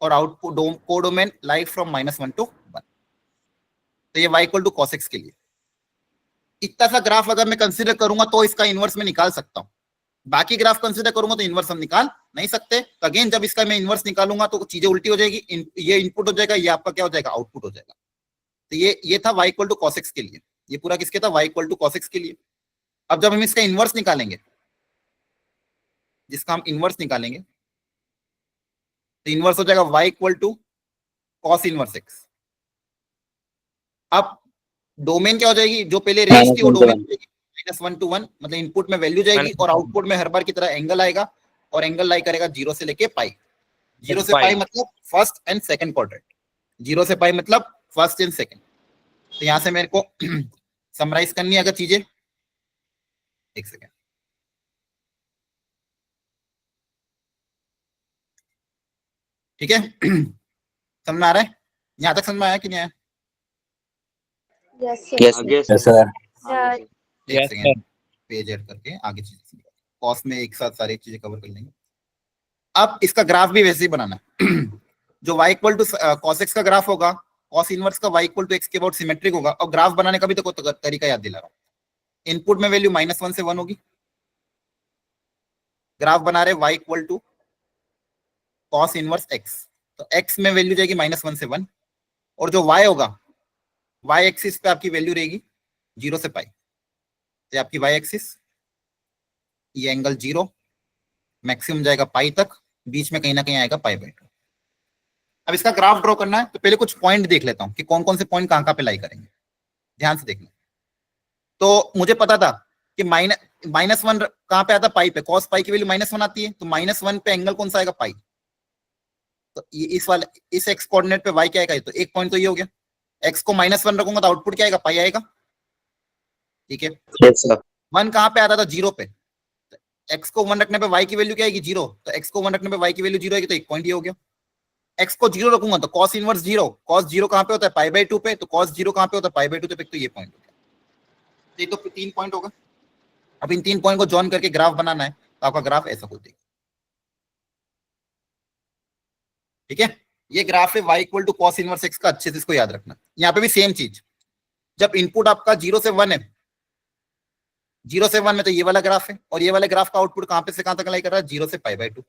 और output codomain like from -1 to 1। तो ये y = cos x के लिए। इतना सा ग्राफ अगर मैं कंसीडर करूंगा तो इसका इनवर्स में निकाल सकता हूं, बाकी ग्राफ कंसीडर करूंगा तो इनवर्स हम निकाल नहीं सकते। तो अगेन जब इसका मैं इनवर्स निकालूंगा तो चीजें उल्टी हो जाएगी, ये इनपुट हो जाएगा, ये आपका क्या हो जाएगा? आउटपुट हो जाएगा। तो ये था y = cos x के लिए, ये पूरा किसके था? y = cos x के लिए। अब जब हम इसका इनवर्स निकालेंगे, जिसका हम इनवर्स निकालेंगे, तो तो इनवर्स हो जाएगा y equal to cos inverse x। अब डोमेन क्या हो जाएगी, जो पहले रेंज थी वो डोमेन -1 to 1, मतलब इनपुट में वैल्यू जाएगी और आउटपुट में हर बार की तरह एंगल आएगा और एंगल लाई करेगा 0 से लेके पाई। 0 से पाई मतलब फर्स्ट एंड सेकंड क्वाड्रेंट, 0 से पाई मतलब फर्स्ट एंड सेकंड। तो यहां से मेरे को समराइज करनी है अगर चीजें, एक सेकंड। ठीक है, समझ में आ रहा है? यहां तक समझ में आया कि नहीं आया? यस आगे Yes, sir. आगे से। एक सेकंड, पेज ऐड करके आगे चीजें कॉस में एक साथ सारी चीजें कवर कर लेंगे। अब इसका ग्राफ भी वैसे ही बनाना है जो y equal to cos x का ग्राफ होगा, cos इनवर्स का y इक्वल टू x के अबाउट सिमेट्रिक होगा। और ग्राफ बनाने का भी तो कोई तरीका याद दिला रहा हूं। इनपुट में वैल्यू -1 से 1 होगी, ग्राफ बना रहे y equal to cos inverse x, तो x में वैल्यू जाएगी -1 से 1, और जो y होगा y एक्सिस पे आपकी वैल्यू रहेगी 0 से पाई। तो आपकी y एक्सिस, ये एंगल 0, मैक्सिमम जाएगा पाई तक, बीच में कहीं ना कहीं आएगा π/2। अब इसका ग्राफ ड्रॉ करना है तो पहले कुछ पॉइंट देख लेता हूं कि कौन कौन से पॉइंट कहां पे लाई करेंगे। ध्यान से देखना। तो मुझे पता था कि -1 कहां पे आता, पाई पे। cos पाई की वैल्यू -1 आती है, तो -1 पे एंगल कौन सा आएगा, पाई। तो ये इस एक्स कोऑर्डिनेट पे y क्या आएगा, तो एक पॉइंट तो ये हो गया। x को -1 रखूंगा तो आउटपुट क्या आएगा, पाई आएगा। ठीक है, Yes, sir. 1 कहां पे आता था, 0 पे। x को 1 रखने पे y की वैल्यू क्या आएगी, 0। तो x को 1 रखने पे y की वैल्यू 0 आएगी, तो एक पॉइंट ये हो गया। x को 0 रखूंगा तो cos इनवर्स 0, cos 0 कहां पे होता है, π/2 पे। तो cos 0 कहां पे होता है, π/2 पे। तो ये पॉइंट हो गया। ये तो 3 पॉइंट होगा। अब इन 3 पॉइंट को जॉइन करके ग्राफ बनाना है, तो आपका ग्राफ ऐसा कुछ देगा। ठीक है, ये ग्राफ है y equal to cos inverse x का। अच्छे से इसको याद रखना। यहाँ पे भी सेम चीज, जब इनपुट आपका 0 से 1 है, 0 से 1 में तो ये वाला ग्राफ है, और ये वाले ग्राफ का आउटपुट कहां पे से कहां तक लाई कर रहा है, 0 से π/2।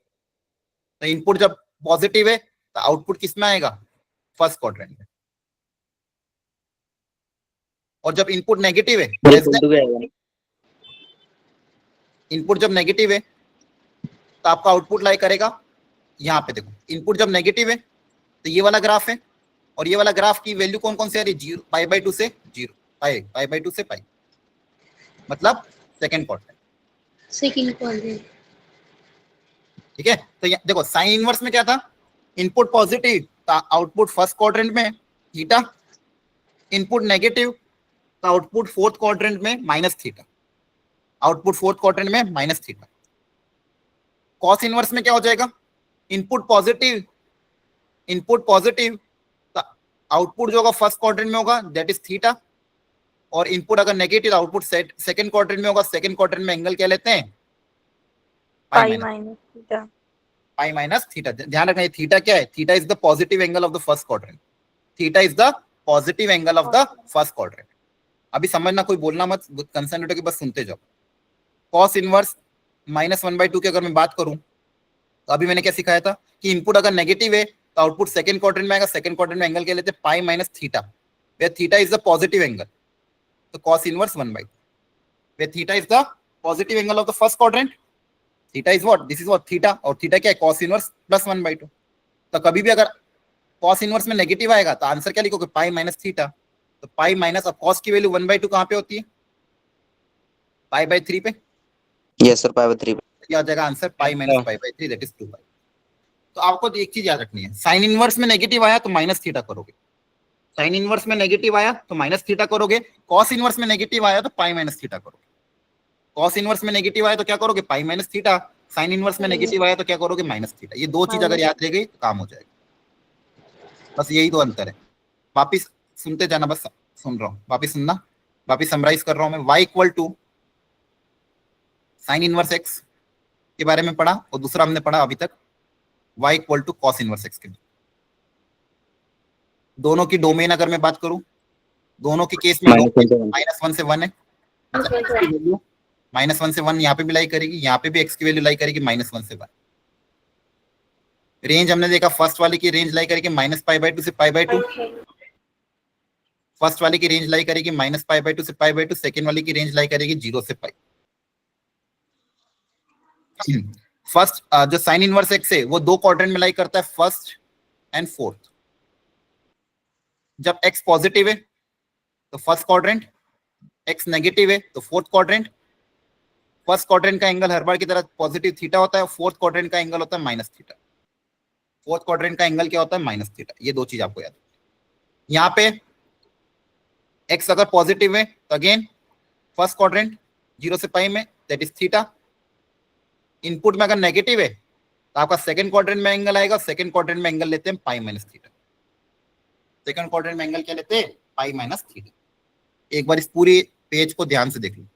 तो इनपुट जब पॉजिटिव है तो आउटपुट किस में आएगा, फर्स्ट क्वाड्रेंट में। और जब इनपुट नेगेटिव है, इनपुट जब नेगेटिव है तो आपका आउटपुट लाई करेगा यहाँ पे। देखो, इनपुट जब नेगेटिव है तो ये वाला ग्राफ है, और ये वाला ग्राफ की वैल्यू कौन कौन से आ रही है, 0, π/2 से 0, π/2 से पाई, मतलब सेकंड क्वाड्रेंट। ठीक है, तो देखो साइन इनवर्स में क्या था, इनपुट पॉजिटिव तो आउटपुट फर्स्ट क्वाड्रेंट में थीटा, इनपुट नेगेटिव तो आउटपुट फोर्थ क्वाड्रेंट में -θ, आउटपुट फोर्थ क्वाड्रेंट में -θ। कॉस इनवर्स में क्या हो जाएगा, इनपुट पॉजिटिव तो आउटपुट जो होगा फर्स्ट क्वाड्रेंट में होगा, दैट इज थीटा। और इनपुट अगर नेगेटिव, आउटपुट सेकंड क्वाड्रेंट में होगा। सेकंड क्वाड्रेंट में एंगल क्या लेते हैं, पाई माइनस थीटा। ध्यान रखना, थीटा क्या है, theta is the positive angle of the first quadrant. Theta is the positive angle of the first quadrant. अभी समझना, कोई बोलना मत, कंसंट्रेट होकर बस सुनते जाओ। कॉस इनवर्स -1/2 की अगर मैं बात करूं, तो अभी मैंने क्या सिखाया था कि इनपुट अगर नेगेटिव है तो आउटपुट सेकंड क्वाड्रेंट में आएगा। सेकंड क्वाड्रेंट में एंगल क्या लेते हैं, pi minus theta, where theta is the positive angle. तो cos inverse 1/2, where theta is the positive angle of the first quadrant, theta is what, this is what theta, और theta क्या है, cos inverse plus 1/2। तो कभी भी अगर cos inverse में negative आएगा तो आंसर क्या लिखोगे, पाई माइनस थीटा। तो पाई माइनस, अब cos की वैल्यू 1/2 कहां पे होती है, π/3 पे। Yes, sir. π/3. क्या हो जाएगा answer, pi minus π/3, that is 2 pi. तो आपको एक चीज याद रखनी है, साइन इनवर्स में नेगेटिव आया तो -θ करोगे, साइन इनवर्स में नेगेटिव आया तो -θ करोगे, कॉस इनवर्स में नेगेटिव आया तो पाई माइनस थीटा करोगे। कॉस इनवर्स में नेगेटिव आया तो क्या करोगे, पाई माइनस थीटा। साइन इनवर्स में नेगेटिव आया तो क्या करोगे, -θ। ये दो चीज अगर याद रह गई तो काम हो जाएगा। बस यही दो अंतर है। वापिस सुनते जाना, बस सुन रहा हूँ, वापिस सुनना, वापिस समराइज कर रहा हूँ मैं। y equal to sine inverse x के बारे में पढ़ा, और दूसरा हमने पढ़ा अभी तक y equal to cos inverse x के। दोनों की डोमेन अगर मैं बात करूं, दोनों के केस में -1 से 1 है, -1 से 1 यहाँ पे भी लाई करेगी, यहाँ पे भी x की वैल्यू लाई करेगी -1 से 1। रेंज हमने देखा, फर्स्ट वाले की रेंज लाई करेगी -π/2 से π/2, फर्स्ट वाले की रेंज लाई करेगी -π/2 से π/2, सेकेंड वाले की रेंज लाई करेगी 0 से पाई। फर्स्ट जो साइन इनवर्स एक्स है वो दो क्वाड्रेंट में लाई करता है, फर्स्ट एंड फोर्थ। जब एक्स पॉजिटिव है तो फर्स्ट क्वाड्रेंट, एक्स नेगेटिव है तो फोर्थ क्वाड्रेंट। फर्स्ट क्वाड्रेंट का एंगल हर बार की तरह पॉजिटिव थीटा होता है, फोर्थ क्वाड्रेंट का एंगल होता है माइनस थीटा। फोर्थ क्वाड्रेंट का एंगल क्या होता है? Minus theta. ये दो चीज आपको याद है। यहाँ पे एक्स अगर पॉजिटिव है तो अगेन फर्स्ट क्वाड्रेंट 0 से पाई में, दैट इज थीटा। इनपुट में अगर नेगेटिव है तो आपका सेकंड क्वाड्रेंट में एंगल आएगा, सेकंड क्वाड्रेंट में एंगल लेते हैं pi minus theta. Second quadrant में एंगल क्या लेते हैं? Pi minus theta. एक बार इस पूरी पेज को ध्यान से देख लो।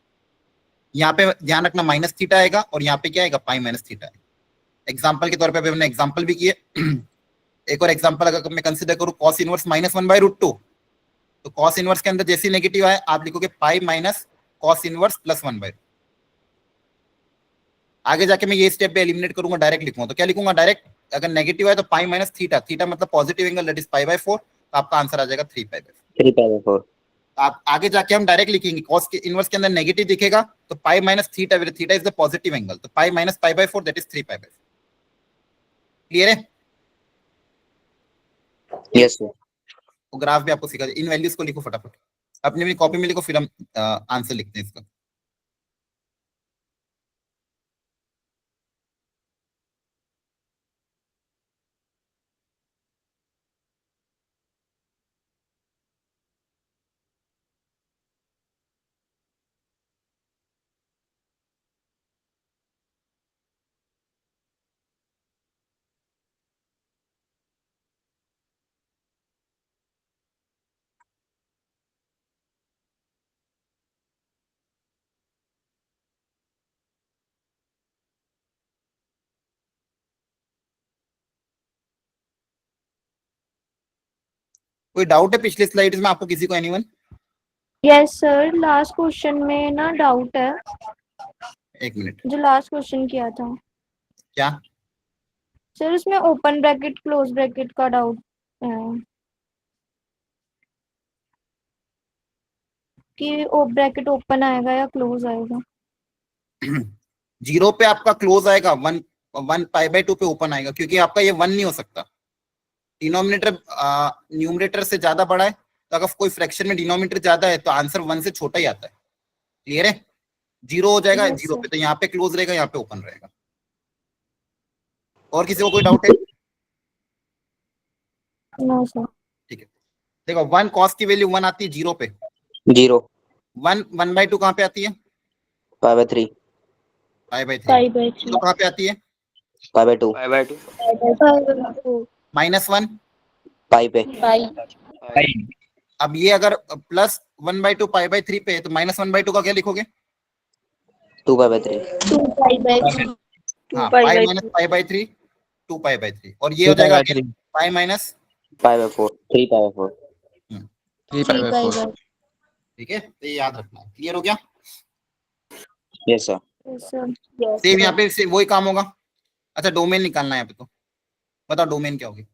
यहाँ पे ध्यान रखना माइनस थीटा आएगा और यहाँ पे क्या आएगा? पाई माइनस थीटा आएगा। एग्जाम्पल के तौर पे हमने एग्जाम्पल भी किए। एक और एग्जाम्पल अगर मैं कंसिडर करूँ कॉस इनवर्स -1/√2, तो कॉस इनवर्स के अंदर जैसी नेगेटिव आए आप लिखोगे pi minus cos inverse plus 1/2। आगे जाके मैं ये स्टेप पे एलिमिनेट करूंगा, डायरेक्ट लिखूंगा तो क्या लिखूंगा? डायरेक्ट अगर नेगेटिव है तो पाई माइनस थीटा, थीटा मतलब पॉजिटिव एंगल, दैट इज पाई/4, तो आपका आंसर आ जाएगा 3π/4। 3π/4। आप आगे जाके हम डायरेक्ट लिखेंगे कॉस के इनवर्स के अंदर नेगेटिव दिखेगा तो pi minus theta, theta is the positive angle, तो पाई माइनस पाई/4 दैट इज 3π/4। क्लियर है? Yes sir. वो ग्राफ भी आपको सिखा, इन वैल्यूज को लिखो फटाफट अपनी अपनी कॉपी में लिखो, फिर हम आंसर लिखते हैं इसका। कोई डाउट है पिछले स्लाइड्स में आपको, किसी को? Anyone? Yes sir, last question में ना डाउट है, एक मिनट, जो लास्ट क्वेश्चन किया था क्या? सर, उसमें ओपन ब्रैकेट क्लोज ब्रैकेट का डाउट है कि ओ ब्रैकेट ओपन आएगा या क्लोज आएगा। 0 पे आपका क्लोज आएगा, 1π/2 पे ओपन आएगा, क्योंकि आपका ये 1 नहीं हो सकता। डिनोमिनेटर न्यूमरेटर से ज्यादा बड़ा है, तो अगर कोई फ्रैक्शन में डिनोमिनेटर ज्यादा है तो आंसर 1 से छोटा ही आता है। क्लियर है? 0 हो जाएगा Yes, 0 sir. पे, तो यहाँ पे क्लोज रहेगा, यहाँ पे ओपन रहेगा। और किसी को कोई डाउट है? No sir. ठीक है, देखो 1 कॉस की वैल्यू 1 आती है 0 पे, 0 1/2 कहाँ पे आती है? π/3 π/3। 5/3 तो कहाँ पे आती है? π/2 -1 पाई पे। अब ये अगर प्लस 1/2 π/3 पे है तो -1/2 का क्या लिखोगे? 2π/3 हाँ, पाई माइनस π/3 2π/3, और ये हो जाएगा पाई माइनस π/4 3π/4। 3π/4। ठीक है, तो ये याद रखना है। क्लियर हो गया? Yes sir. सेम यहाँ पे से वही काम होगा। अच्छा, डोमेन निकालना है यहाँ पे, तो बताओ डोमेन क्या होगी?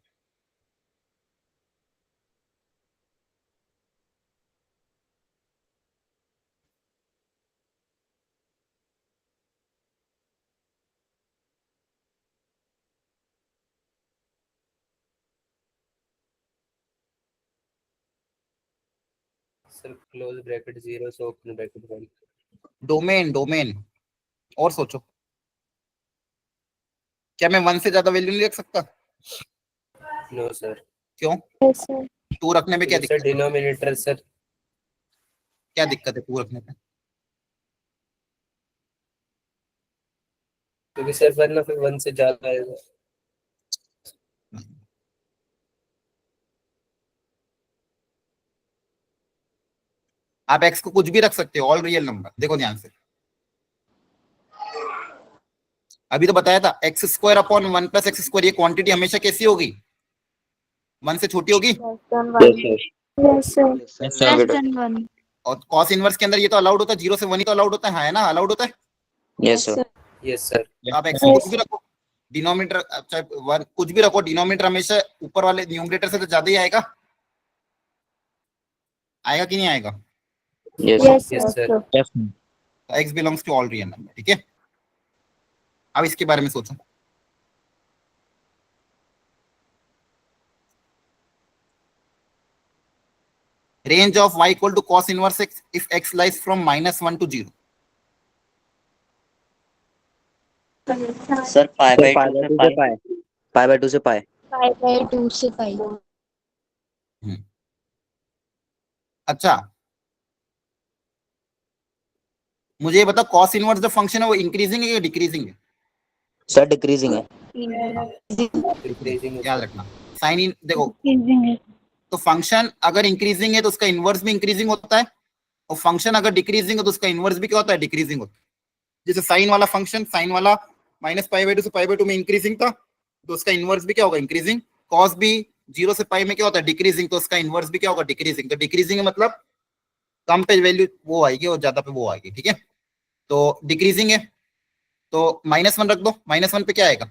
सर क्लोज ब्रैकेट 0 से ओपन ब्रैकेट 1। डोमेन और सोचो, क्या मैं 1 से ज्यादा वैल्यू नहीं रख सकता? No sir. क्यों? 2 रखने में क्या सर दिक्कत है? डिनोमिनेटर सर, क्या दिक्कत है 2 रखने में? क्योंकि सर वरना फिर 1 से ज्यादा आएगा। आप x को कुछ भी रख सकते हो, ऑल रियल नंबर। देखो ध्यान से, अभी तो बताया था x² अपॉन 1 + x², ये क्वांटिटी हमेशा कैसी होगी? 1 से छोटी होगी। Yes sir. और कॉस इनवर्स के अंदर ये तो अलाउड होता है, 0 से 1 ही तो अलाउड होता है ना? अलाउड होता है। Yes sir. Yes sir. आप x को कुछ भी रखो, डिनोमिनेटर चाहे 1 कुछ भी रखो, डिनोमिनेटर हमेशा ऊपर वाले न्यूमरेटर से तो ज्यादा ही आएगा। आएगा कि नहीं आएगा? Yes yes sir. x belongs to all real number. ठीक है, अब इसके बारे में सोचो। Range of y equal to cos inverse x if x lies from -1 to 0। Sir pi by pi two by से टू से पाई। पाई बाय टू से पाई। पाई बाय 2 से पाई। अच्छा, मुझे ये बता cos इनवर्स जो फंक्शन है वो इंक्रीजिंग है या डिक्रीजिंग है? सर डिक्रीजिंग है। Increasing याद sir. रखना। साइन इन देखो, इंक्रीजिंग है। तो फंक्शन अगर इंक्रीजिंग है तो उसका इनवर्स भी इंक्रीजिंग होता है, और फंक्शन अगर डिक्रीजिंग है तो उसका इनवर्स भी क्या होता है? डिक्रीजिंग होता है। जैसे साइन वाला फंक्शन, साइन वाला -π/2 से π/2 में इंक्रीजिंग था, तो उसका इनवर्स भी क्या होगा? इंक्रीजिंग। कॉस भी 0 से पाई में क्या होता है? डिक्रीजिंग, तो उसका इनवर्स भी क्या होगा? डिक्रीजिंग। तो डिक्रीजिंग मतलब कम पे वैल्यू वो आएगी और ज्यादा पे वो आएगी, ठीक है। तो डिक्रीजिंग है तो -1 रख दो, -1 पे क्या आएगा?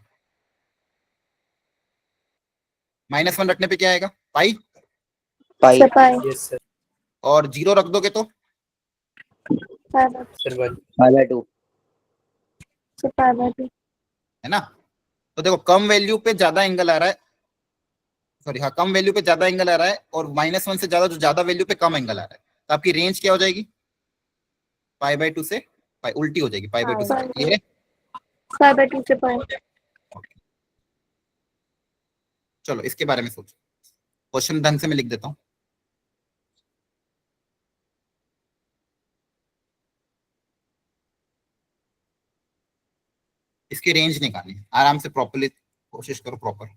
-1 रखने पे क्या आएगा? पाई। पाई। पाई। Yes sir. और 0 रख दोगे तो Sir 1. Pi by 2। Pi by 2। है ना। तो देखो कम वैल्यू पे ज्यादा एंगल आ रहा है, सॉरी हाँ, कम वैल्यू पे ज्यादा एंगल आ रहा है, और -1 से ज्यादा, जो ज्यादा वैल्यू पे कम एंगल आ रहा है, तो आपकी रेंज क्या हो जाएगी? π/2 से पाई, उल्टी हो जाएगी, π/2 से पाई। क्लियर है? पाई बाय 2 से पाई। चलो इसके बारे में सोचो, क्वेश्चन ढंग से मैं लिख देता हूँ। इसकी रेंज निकालनी है, आराम से प्रॉपरली कोशिश करो, प्रॉपर।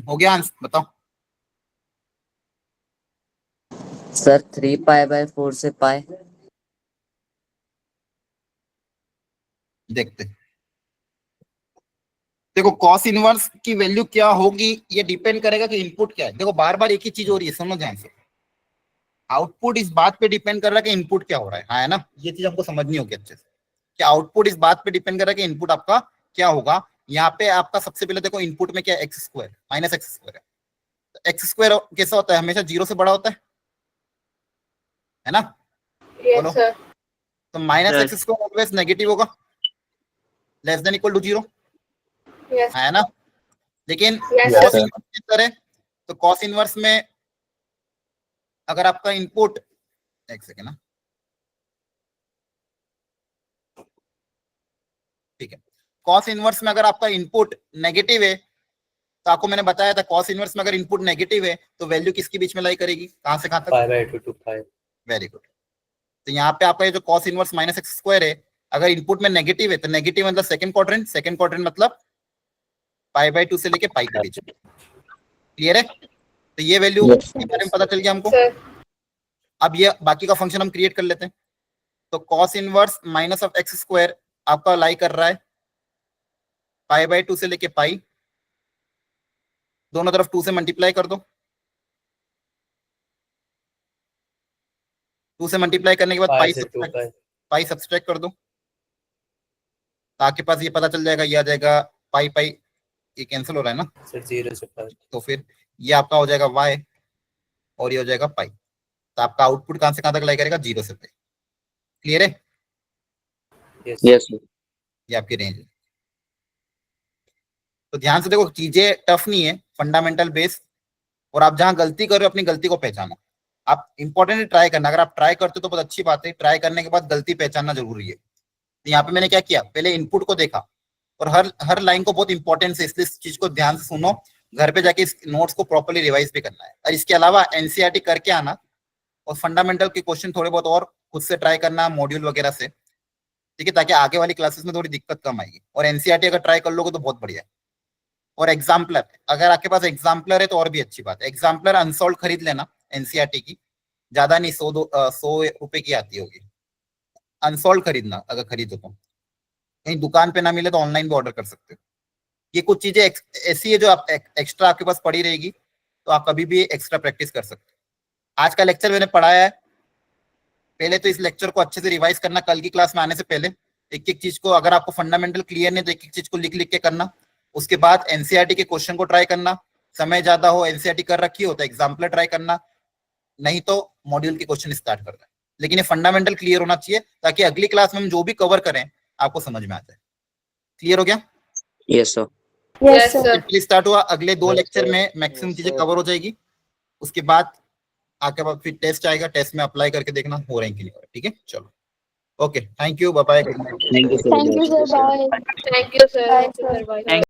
हो गया आंसर, बताओ। सर 3 पाई बाय 4 से पाई। देखते हैं। देखो कॉस इनवर्स की वैल्यू क्या होगी, ये डिपेंड करेगा कि इनपुट क्या है। देखो बार बार एक ही चीज हो रही है, सुनो ध्यान से। आउटपुट इस बात पे डिपेंड कर रहा है कि इनपुट क्या हो रहा है ना। ये चीज हमको समझनी होगी अच्छे से, कि आउटपुट इस बात पे डिपेंड कर रहा है कि इनपुट आपका क्या होगा। यहाँ पे आपका सबसे पहले देखो इनपुट में क्या है? x² -x² है। तो x² कैसा होता है? हमेशा 0 से बड़ा होता है ना। Yes बोलो। sir. तो -x² ऑलवेज नेगेटिव होगा, less than equal to 0, Yes. है ना। लेकिन Yes cos sir. इनवर्स किस तरह? तो cos इनवर्स में अगर आपका इनपुट, एक सेकेंड ना, ठीक है। cos इनवर्स में अगर आपका इनपुट नेगेटिव है, तो आपको मैंने बताया था cos इनवर्स में अगर इनपुट नेगेटिव है तो वैल्यू किसके बीच में लाई करेगी? कहां से कहां तक? Pi by 2 to pi. Very good. तो यहाँ पे आपका ये जो cos इनवर्स -x² है, अगर इनपुट में नेगेटिव है तो नेगेटिव मतलब सेकंड क्वाड्रेंट, सेकंड क्वाड्रेंट मतलब π/2 से लेके पाई के बीच में। क्लियर है? तो ये वैल्यू के बारे में पता चल गया हमको। Sir. अब ये बाकी का फंक्शन हम क्रिएट कर लेते हैं। तो cos इनवर्स -x² आपका लाई कर रहा है π/2 से लेके पाई, दोनों तरफ 2 से मल्टीप्लाई कर दो। 2 से मल्टीप्लाई करने के बाद Pi से 2 pi. पाई सब्सट्रैक्ट कर दो, तो आपके पास ये पता चल जाएगा, ये आ जाएगा पाई पाई, ये कैंसिल हो रहा है ना, Sir 0 से pi. तो फिर ये आपका हो जाएगा y और ये हो जाएगा पाई। तो आपका आउटपुट कहां से कहां तक लाई करेगा? 0 से पाई। क्लियर है? Yes. यस। ये आपकी रेंज है। तो ध्यान से देखो, चीजें टफ नहीं है, फंडामेंटल बेस, और आप जहां गलती कर रहे हो अपनी गलती को पहचानो। आप इंपॉर्टेंट ट्राई करना, अगर आप ट्राई करते हो तो बहुत अच्छी बात है, ट्राई करने के बाद गलती पहचानना जरूरी है। तो यहाँ पे मैंने क्या किया, पहले इनपुट को देखा और हर लाइन को बहुत इंपॉर्टेंस है, इसलिए इस चीज को ध्यान से सुनो, घर पे जाके इस नोट्स को प्रॉपर्ली रिवाइज भी करना है। और इसके अलावा एनसीईआरटी करके आना और फंडामेंटल के क्वेश्चन थोड़े बहुत और खुद से ट्राई करना मॉड्यूल वगैरह से, ठीक है, ताकि आगे वाली क्लासेस में थोड़ी दिक्कत कम आएगी। और एनसीईआरटी अगर ट्राई कर लोगे तो बहुत बढ़िया है। और एग्जाम्पलर, अगर आपके पास एग्जाम्पलर है तो और भी अच्छी बात है। एग्जाम्पलर अनसॉल्व खरीद लेना एनसीईआरटी की, ज्यादा नहीं, 100 रुपए की आती होगी, अनसॉल्व खरीदना। अगर खरीदो तो कहीं दुकान पे ना मिले तो ऑनलाइन भी ऑर्डर कर सकते हो। ये कुछ चीजें ऐसी है जो आप एक्स्ट्रा आपके पास पड़ी रहेगी, तो आप कभी भी एक्स्ट्रा प्रैक्टिस कर सकते हो। आज का लेक्चर मैंने पढ़ाया है, पहले तो इस लेक्चर को अच्छे से रिवाइज करना, कल की क्लास में आने से पहले एक एक चीज को, अगर आपको फंडामेंटल क्लियर नहीं तो एक एक चीज को लिख लिख के करना। उसके बाद एनसीईआरटी के क्वेश्चन को ट्राई करना, समय ज्यादा हो, एनसीईआरटी कर रखी हो तो एग्जाम्पलर ट्राई करना, नहीं तो मॉड्यूल के क्वेश्चन स्टार्ट करना। लेकिन ये फंडामेंटल क्लियर होना चाहिए ताकि अगली क्लास में हम जो भी कवर करें आपको समझ में आ जाए। क्लियर हो गया? Yes sir. Yes, sir. Please start हुआ, अगले 2 Yes, लेक्चर sir. में मैक्सिमम Yes, चीजें sir. कवर हो जाएगी। उसके बाद आगे बाद फिर टेस्ट आएगा, टेस्ट में अप्लाई करके देखना हो रहे हैं कि नहीं हो रहे। ठीक है, चलो, okay, thank you, bye bye, good night. Thank you sir. Thank you, sir. Bye. Thank you, sir. Bye, Thank you, sir. sir. Bye.